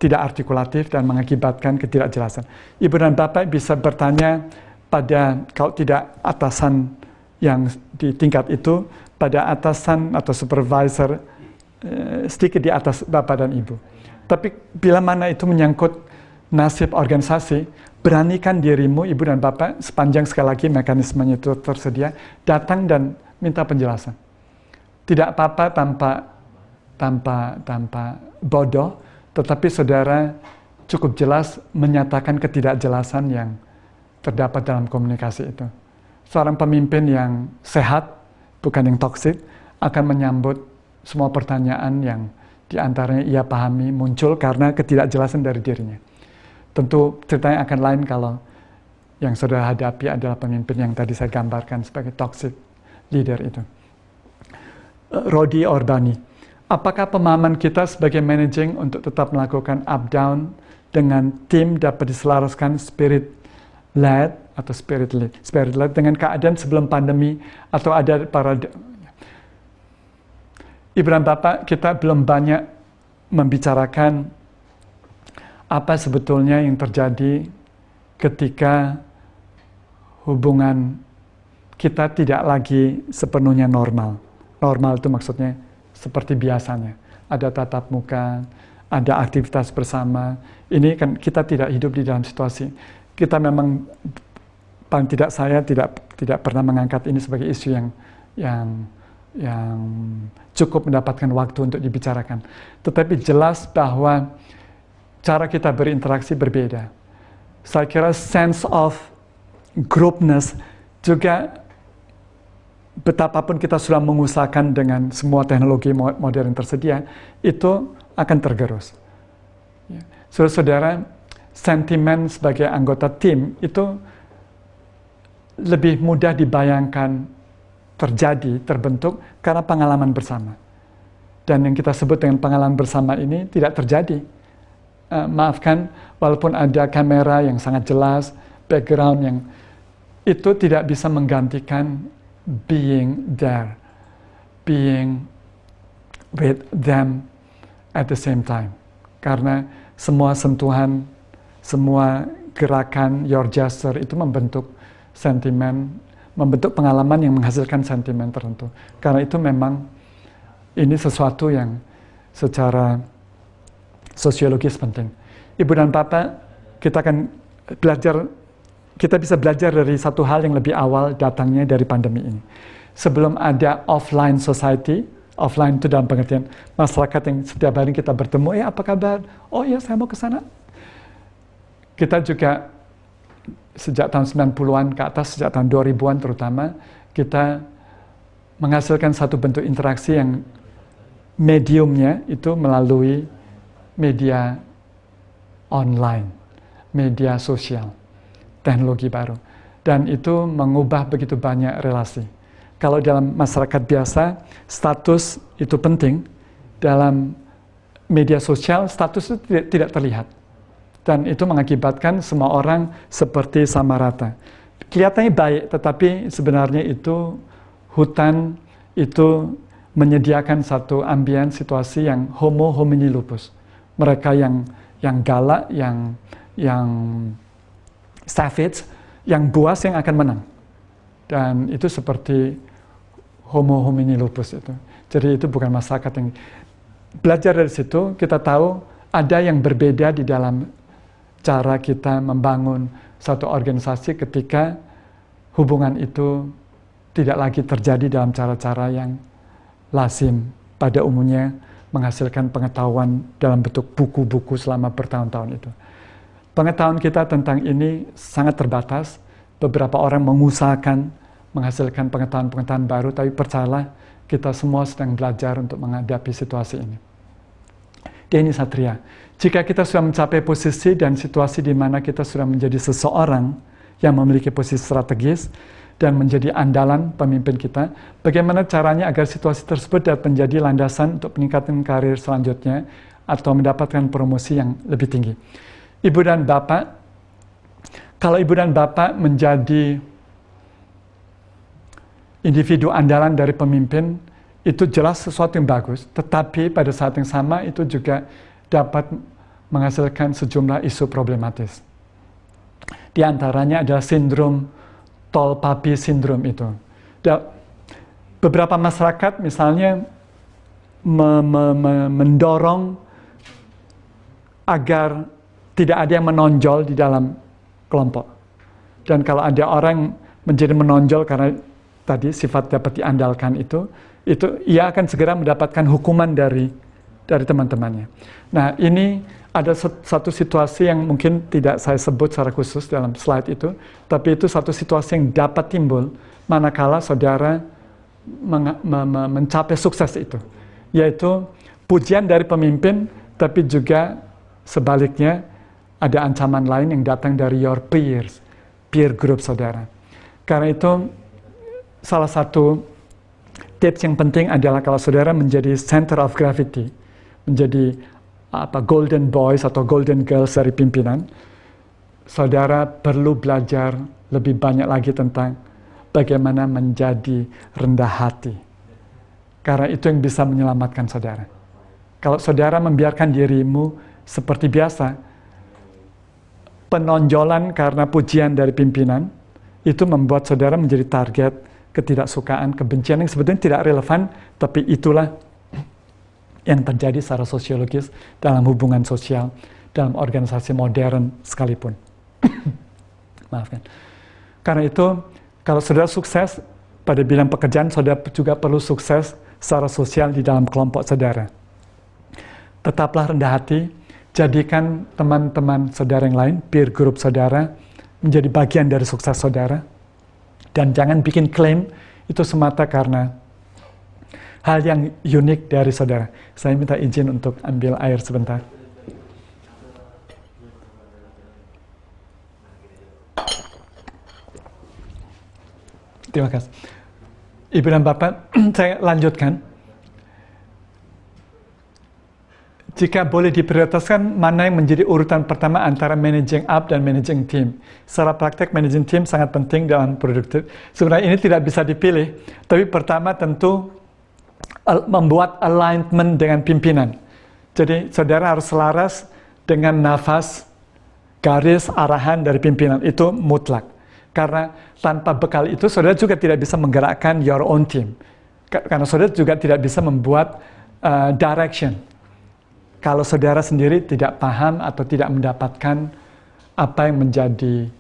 tidak artikulatif dan mengakibatkan ketidakjelasan. Ibu dan Bapak bisa bertanya pada, kalau tidak atasan yang di tingkat itu, pada atasan atau supervisor sedikit di atas Bapak dan Ibu. Tapi bila mana itu menyangkut nasib organisasi, beranikan dirimu, Ibu dan Bapak, sepanjang sekali lagi mekanismenya itu tersedia, datang dan minta penjelasan. Tidak apa-apa tanpa bodoh, tetapi saudara cukup jelas menyatakan ketidakjelasan yang terdapat dalam komunikasi itu. Seorang pemimpin yang sehat, bukan yang toksik, akan menyambut semua pertanyaan yang diantaranya ia pahami muncul karena ketidakjelasan dari dirinya. Tentu ceritanya akan lain kalau yang saudara hadapi adalah pemimpin yang tadi saya gambarkan sebagai toxic leader itu. Rodi Orbani, apakah pemahaman kita sebagai managing untuk tetap melakukan up down dengan tim dapat diselaraskan spirit led atau spirit led dengan keadaan sebelum pandemi atau ada Ibu dan Bapak, kita belum banyak membicarakan apa sebetulnya yang terjadi ketika hubungan kita tidak lagi sepenuhnya normal. Normal itu maksudnya seperti biasanya. Ada tatap muka, ada aktivitas bersama. Ini kan kita tidak hidup di dalam situasi. Kita memang, paling tidak saya tidak pernah mengangkat ini sebagai isu yang cukup mendapatkan waktu untuk dibicarakan. Tetapi jelas bahwa cara kita berinteraksi berbeda. Saya kira sense of groupness juga betapapun kita sudah mengusahakan dengan semua teknologi modern tersedia, itu akan tergerus. Saudara-saudara, sentimen sebagai anggota tim itu lebih mudah dibayangkan terbentuk karena pengalaman bersama. Dan yang kita sebut dengan pengalaman bersama ini tidak terjadi. Maafkan, walaupun ada kamera yang sangat jelas, background yang itu tidak bisa menggantikan being there, being with them at the same time. Karena semua sentuhan, semua gerakan, your gesture itu membentuk sentimen, membentuk pengalaman yang menghasilkan sentimen tertentu. Karena itu memang ini sesuatu yang secara sosiologis penting. Ibu dan Bapak, kita bisa belajar dari satu hal yang lebih awal datangnya dari pandemi ini. Sebelum ada offline society, offline itu dalam pengertian masyarakat yang setiap hari kita bertemu, apa kabar? Oh ya, saya mau ke sana. Kita juga sejak tahun 90-an ke atas, sejak tahun 2000-an terutama, kita menghasilkan satu bentuk interaksi yang mediumnya itu melalui media online, media sosial, teknologi baru. Dan itu mengubah begitu banyak relasi. Kalau dalam masyarakat biasa, status itu penting. Dalam media sosial, status itu tidak terlihat. Dan itu mengakibatkan semua orang seperti sama rata. Kelihatannya baik, tetapi sebenarnya itu hutan itu menyediakan satu ambience situasi yang homo homini lupus. Mereka yang galak, yang savage, yang buas yang akan menang. Dan itu seperti homo homini lupus itu. Jadi itu bukan masyarakat yang... Belajar dari situ, kita tahu ada yang berbeda di dalam cara kita membangun satu organisasi ketika hubungan itu tidak lagi terjadi dalam cara-cara yang lazim pada umumnya menghasilkan pengetahuan dalam bentuk buku-buku selama bertahun-tahun itu. Pengetahuan kita tentang ini sangat terbatas. Beberapa orang mengusahakan menghasilkan pengetahuan-pengetahuan baru, tapi percayalah kita semua sedang belajar untuk menghadapi situasi ini. Denny Satria, jika kita sudah mencapai posisi dan situasi di mana kita sudah menjadi seseorang yang memiliki posisi strategis dan menjadi andalan pemimpin kita, bagaimana caranya agar situasi tersebut dapat menjadi landasan untuk peningkatan karir selanjutnya atau mendapatkan promosi yang lebih tinggi. Ibu dan Bapak, kalau Ibu dan Bapak menjadi individu andalan dari pemimpin, itu jelas sesuatu yang bagus, tetapi pada saat yang sama itu juga dapat menghasilkan sejumlah isu problematis. Di antaranya adalah sindrom tol papi sindrom itu. Beberapa masyarakat misalnya mendorong agar tidak ada yang menonjol di dalam kelompok. Dan kalau ada orang menjadi menonjol karena tadi sifat dapat diandalkan itu ia akan segera mendapatkan hukuman dari teman-temannya. Nah, ini ada satu situasi yang mungkin tidak saya sebut secara khusus dalam slide itu, tapi itu satu situasi yang dapat timbul manakala saudara mencapai sukses itu, yaitu pujian dari pemimpin, tapi juga sebaliknya ada ancaman lain yang datang dari your peers peer group saudara. Karena itu salah satu tips yang penting adalah kalau saudara menjadi center of gravity, menjadi golden boys atau golden girls dari pimpinan, saudara perlu belajar lebih banyak lagi tentang bagaimana menjadi rendah hati. Karena itu yang bisa menyelamatkan saudara. Kalau saudara membiarkan dirimu seperti biasa, penonjolan karena pujian dari pimpinan, itu membuat saudara menjadi target ketidaksukaan, kebencian yang sebetulnya tidak relevan, tapi itulah yang terjadi secara sosiologis dalam hubungan sosial, dalam organisasi modern sekalipun. Maafkan. Karena itu, kalau saudara sukses pada bidang pekerjaan, saudara juga perlu sukses secara sosial di dalam kelompok saudara. Tetaplah rendah hati, jadikan teman-teman saudara yang lain, peer group saudara, menjadi bagian dari sukses saudara. Dan jangan bikin klaim itu semata karena hal yang unik dari saudara. Saya minta izin untuk ambil air sebentar. Terima kasih. Ibu dan Bapak, saya lanjutkan. Jika boleh diprioritaskan, mana yang menjadi urutan pertama antara managing up dan managing team. Secara praktek, managing team sangat penting dalam produktif. Sebenarnya ini tidak bisa dipilih, tapi pertama tentu membuat alignment dengan pimpinan. Jadi, saudara harus selaras dengan nafas, garis, arahan dari pimpinan. Itu mutlak. Karena tanpa bekal itu, saudara juga tidak bisa menggerakkan your own team. Karena saudara juga tidak bisa membuat direction. Kalau saudara sendiri tidak paham atau tidak mendapatkan apa yang menjadi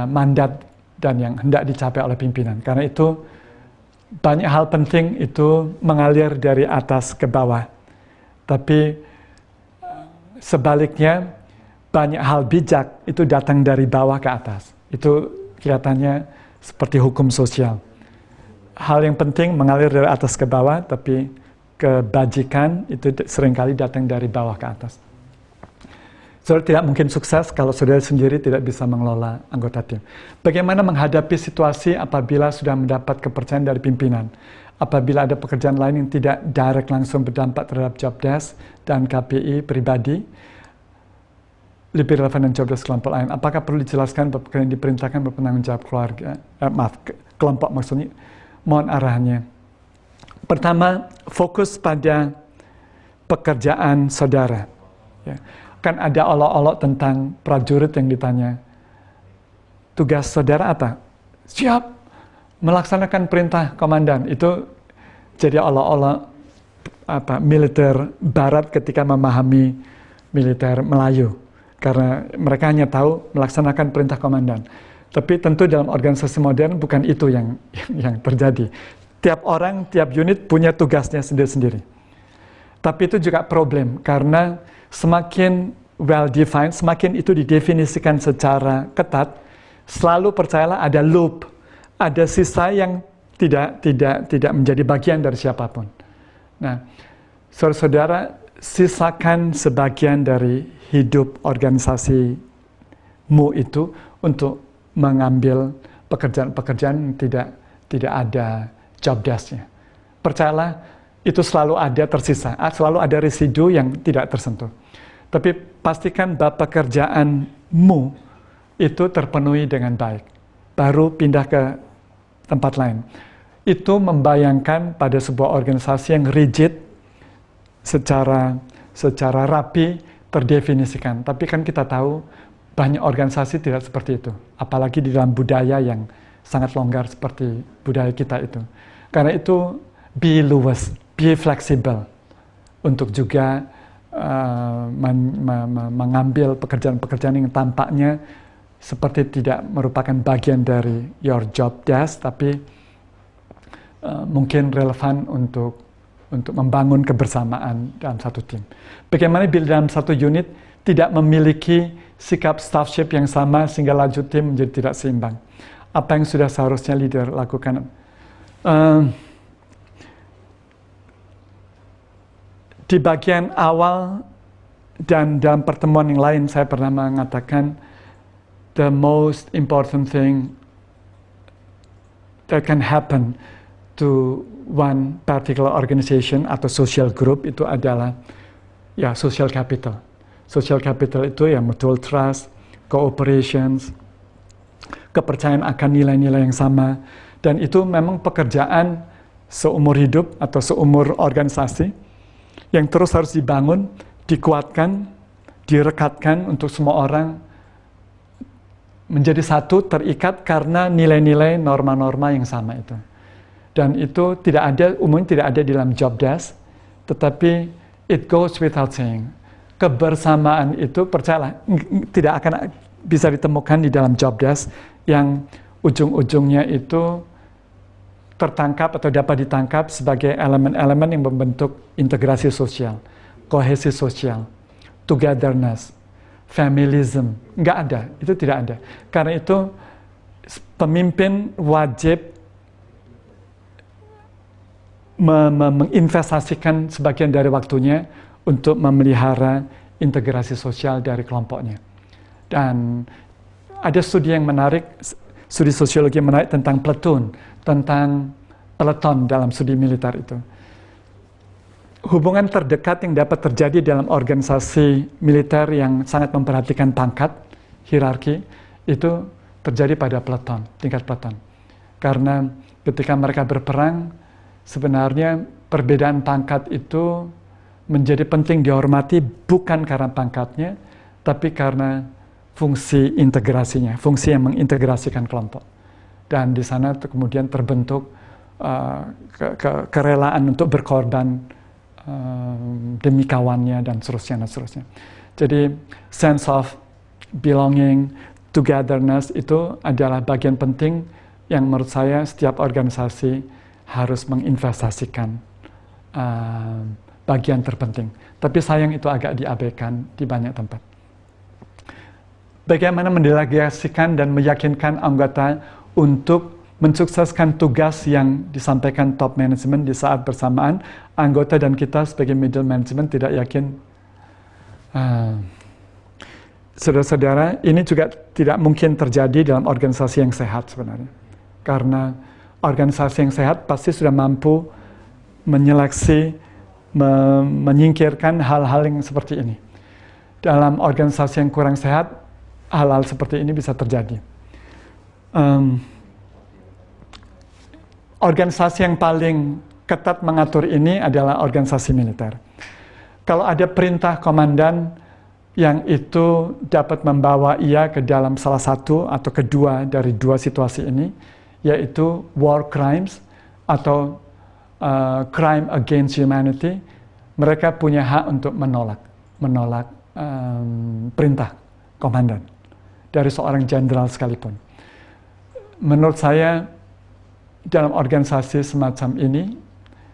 mandat dan yang hendak dicapai oleh pimpinan. Karena itu banyak hal penting itu mengalir dari atas ke bawah. Tapi sebaliknya banyak hal bijak itu datang dari bawah ke atas. Itu kelihatannya seperti hukum sosial. Hal yang penting mengalir dari atas ke bawah, tapi kebajikan itu seringkali datang dari bawah ke atas. Saudara tidak mungkin sukses kalau saudara sendiri tidak bisa mengelola anggota tim. Bagaimana menghadapi situasi apabila sudah mendapat kepercayaan dari pimpinan? Apabila ada pekerjaan lain yang tidak direct langsung berdampak terhadap job desk dan KPI pribadi, lebih relevan dengan job desk kelompok lain. Apakah perlu dijelaskan bahwa pekerjaan yang diperintahkan berpenanggung jawab kelompok maksudnya? Mohon arahannya. Pertama, fokus pada pekerjaan saudara. Ya. Kan ada olok-olok tentang prajurit yang ditanya, tugas saudara apa? Siap, melaksanakan perintah komandan. Itu jadi olok-olok militer barat ketika memahami militer Melayu. Karena mereka hanya tahu melaksanakan perintah komandan. Tapi tentu dalam organisasi modern bukan itu yang terjadi. Tiap orang, tiap unit punya tugasnya sendiri-sendiri. Tapi itu juga problem, karena semakin well-defined, semakin itu didefinisikan secara ketat, selalu percayalah ada loop, ada sisa yang tidak menjadi bagian dari siapapun. Nah, saudara-saudara, sisakan sebagian dari hidup organisasimu itu untuk mengambil pekerjaan-pekerjaan yang tidak ada job desk-nya. Percayalah, itu selalu ada tersisa, selalu ada residu yang tidak tersentuh. Tapi pastikan bahwa pekerjaanmu itu terpenuhi dengan baik. Baru pindah ke tempat lain. Itu membayangkan pada sebuah organisasi yang rigid, secara rapi, terdefinisikan. Tapi kan kita tahu, banyak organisasi tidak seperti itu. Apalagi di dalam budaya yang sangat longgar seperti budaya kita itu. Karena itu, be luwes, be fleksibel untuk juga mengambil pekerjaan-pekerjaan yang tampaknya seperti tidak merupakan bagian dari your job desk, tapi mungkin relevan untuk membangun kebersamaan dalam satu tim. Bagaimana bila dalam satu unit tidak memiliki sikap staffship yang sama sehingga laju tim menjadi tidak seimbang? Apa yang sudah seharusnya leader lakukan? Di bagian awal dan dalam pertemuan yang lain saya pernah mengatakan the most important thing that can happen to one particular organization atau social group itu adalah ya social capital. Social capital itu ya mutual trust, cooperations, kepercayaan akan nilai-nilai yang sama, dan itu memang pekerjaan seumur hidup atau seumur organisasi yang terus harus dibangun, dikuatkan, direkatkan untuk semua orang menjadi satu, terikat karena nilai-nilai norma-norma yang sama itu. Dan itu umumnya tidak ada di dalam job desk, tetapi it goes without saying. Kebersamaan itu percayalah tidak akan bisa ditemukan di dalam job desk yang ujung-ujungnya itu tertangkap atau dapat ditangkap sebagai elemen-elemen yang membentuk integrasi sosial, kohesi sosial, togetherness, familism. Nggak ada, itu tidak ada. Karena itu pemimpin wajib menginvestasikan sebagian dari waktunya untuk memelihara integrasi sosial dari kelompoknya. Dan ada studi yang menarik, studi sosiologi yang menarik tentang platoon, tentang peloton dalam studi militer itu. Hubungan terdekat yang dapat terjadi dalam organisasi militer yang sangat memperhatikan pangkat, hierarki, itu terjadi pada peloton, tingkat peloton. Karena ketika mereka berperang, sebenarnya perbedaan pangkat itu menjadi penting dihormati bukan karena pangkatnya, tapi karena fungsi integrasinya, fungsi yang mengintegrasikan kelompok. Dan di sana kemudian terbentuk kerelaan untuk berkorban demi kawannya dan seterusnya. Jadi sense of belonging, togetherness itu adalah bagian penting yang menurut saya setiap organisasi harus menginvestasikan bagian terpenting. Tapi sayang itu agak diabaikan di banyak tempat. Bagaimana mendelegasikan dan meyakinkan anggota untuk mensukseskan tugas yang disampaikan top management di saat bersamaan, anggota dan kita sebagai middle management tidak yakin. Saudara-saudara, ini juga tidak mungkin terjadi dalam organisasi yang sehat sebenarnya. Karena organisasi yang sehat pasti sudah mampu menyeleksi, menyingkirkan hal-hal yang seperti ini. Dalam organisasi yang kurang sehat, hal-hal seperti ini bisa terjadi. Organisasi yang paling ketat mengatur ini adalah organisasi militer. Kalau ada perintah komandan yang itu dapat membawa ia ke dalam salah satu atau kedua dari dua situasi ini, yaitu war crimes atau crime against humanity, mereka punya hak untuk menolak perintah komandan dari seorang jenderal sekalipun. Menurut saya dalam organisasi semacam ini,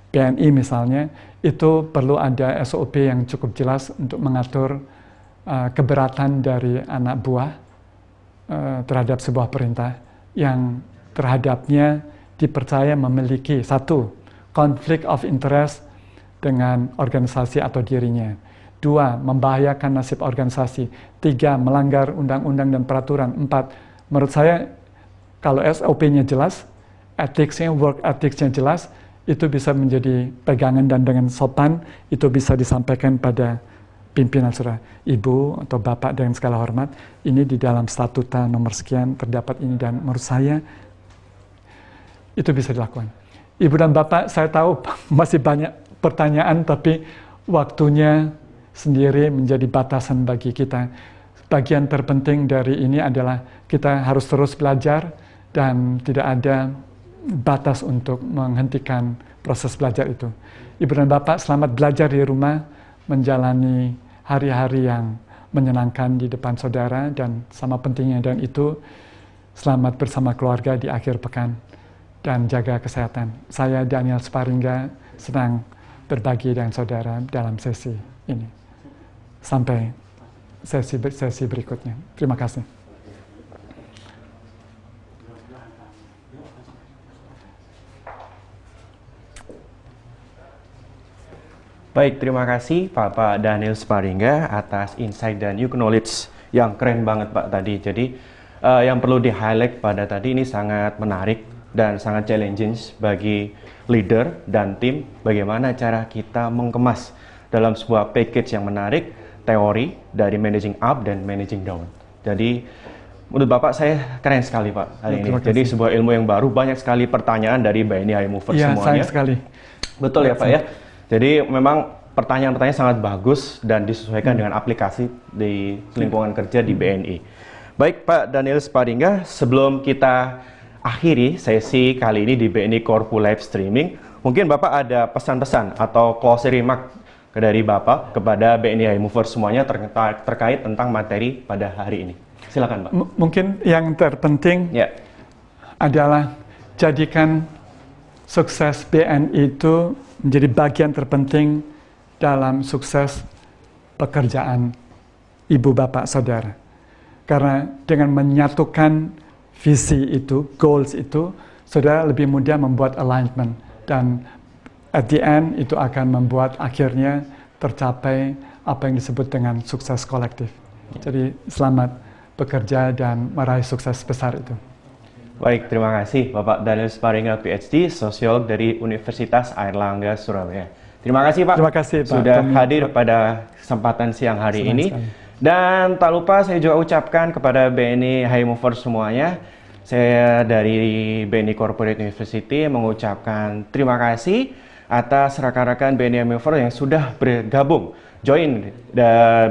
PNI misalnya, itu perlu ada SOP yang cukup jelas untuk mengatur keberatan dari anak buah terhadap sebuah perintah yang terhadapnya dipercaya memiliki satu, konflik of interest dengan organisasi atau dirinya. 2, membahayakan nasib organisasi. 3, melanggar undang-undang dan peraturan. 4, menurut saya kalau SOP-nya jelas, ethics-nya, work ethics-nya jelas, itu bisa menjadi pegangan dan dengan sopan itu bisa disampaikan pada pimpinan saudara, ibu atau bapak dengan segala hormat, ini di dalam statuta nomor sekian terdapat ini, dan menurut saya itu bisa dilakukan. Ibu dan bapak, saya tahu masih banyak pertanyaan, tapi waktunya sendiri menjadi batasan bagi kita. Bagian terpenting dari ini adalah kita harus terus belajar dan tidak ada batas untuk menghentikan proses belajar itu. Ibu dan bapak, selamat belajar di rumah, menjalani hari-hari yang menyenangkan di depan saudara, dan sama pentingnya dan itu, selamat bersama keluarga di akhir pekan dan jaga kesehatan. Saya Daniel Sparingga, senang berbagi dengan saudara dalam sesi ini. Sampai sesi berikutnya. Terima kasih. Baik, terima kasih Bapak Daniel Sparingga atas insight dan new knowledge yang keren banget Pak tadi. Jadi yang perlu di-highlight pada tadi ini sangat menarik dan sangat challenging bagi leader dan tim bagaimana cara kita mengemas dalam sebuah package yang menarik teori dari managing up dan managing down. Jadi menurut Bapak saya keren sekali Pak hari ini. Jadi sebuah ilmu yang baru, banyak sekali pertanyaan dari BNI High Movers Iya, semuanya. sayang sekali. Betul ya Pak ya. Jadi memang pertanyaan-pertanyaan sangat bagus dan disesuaikan dengan aplikasi di lingkungan kerja di BNI. Baik Pak Daniel Sparingga, sebelum kita akhiri sesi kali ini di BNI Corpu Live Streaming, mungkin Bapak ada pesan-pesan atau closing remark dari Bapak kepada BNI High Movers semuanya terkait tentang materi pada hari ini. Silakan Pak. Mungkin yang terpenting Ya. adalah jadikan sukses BNI itu menjadi bagian terpenting dalam sukses pekerjaan ibu bapak saudara. Karena dengan menyatukan visi itu, goals itu, saudara lebih mudah membuat alignment. Dan at the end itu akan membuat akhirnya tercapai apa yang disebut dengan sukses kolektif. Jadi selamat bekerja dan meraih sukses besar itu. Baik, terima kasih Bapak Daniel Sparingga PhD, sosiolog dari Universitas Airlangga Surabaya. Terima kasih Pak. Terima kasih Pak. Sudah hadir pada kesempatan siang hari ini. Sekali. Dan tak lupa saya juga ucapkan kepada BNI High Movers semuanya, saya dari BNI Corporate University mengucapkan terima kasih atas rekan-rekan BNI High Movers yang sudah bergabung join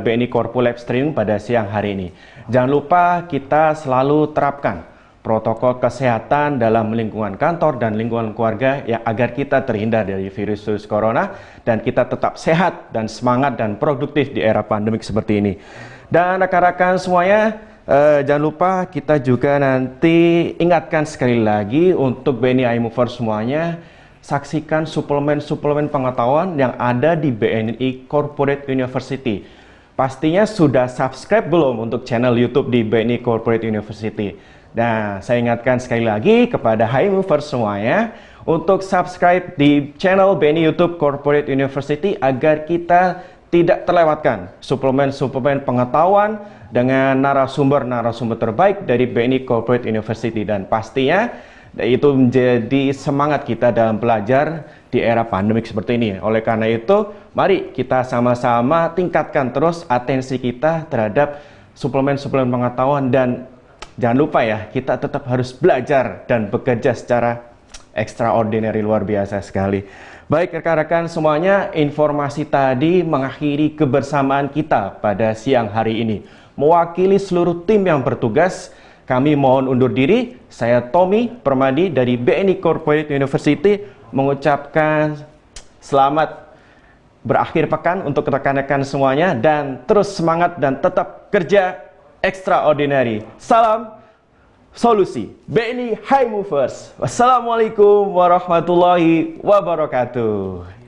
BNI Corpu Live Streaming pada siang hari ini. Jangan lupa kita selalu terapkan protokol kesehatan dalam lingkungan kantor dan lingkungan keluarga ya, agar kita terhindar dari virus corona dan kita tetap sehat dan semangat dan produktif di era pandemik seperti ini. Dan rekan-rekan semuanya, jangan lupa kita juga nanti ingatkan sekali lagi untuk BNI High Movers semuanya, saksikan suplemen-suplemen pengetahuan yang ada di BNI Corporate University. Pastinya sudah subscribe belum untuk channel YouTube di BNI Corporate University? Nah, saya ingatkan sekali lagi kepada High Movers semuanya untuk subscribe di channel BNI YouTube Corporate University agar kita tidak terlewatkan suplemen-suplemen pengetahuan dengan narasumber-narasumber terbaik dari BNI Corporate University, dan pastinya itu menjadi semangat kita dalam belajar di era pandemik seperti ini. Oleh karena itu, mari kita sama-sama tingkatkan terus atensi kita terhadap suplemen-suplemen pengetahuan, dan jangan lupa ya, kita tetap harus belajar dan bekerja secara extraordinary, luar biasa sekali. Baik rekan-rekan semuanya, informasi tadi mengakhiri kebersamaan kita pada siang hari ini. Mewakili seluruh tim yang bertugas, kami mohon undur diri. Saya Tommy Permadi dari BNI Corporate University mengucapkan selamat berakhir pekan untuk rekan-rekan semuanya, dan terus semangat dan tetap kerja extraordinary. Salam solusi BNI High Movers. Wassalamualaikum warahmatullahi wabarakatuh.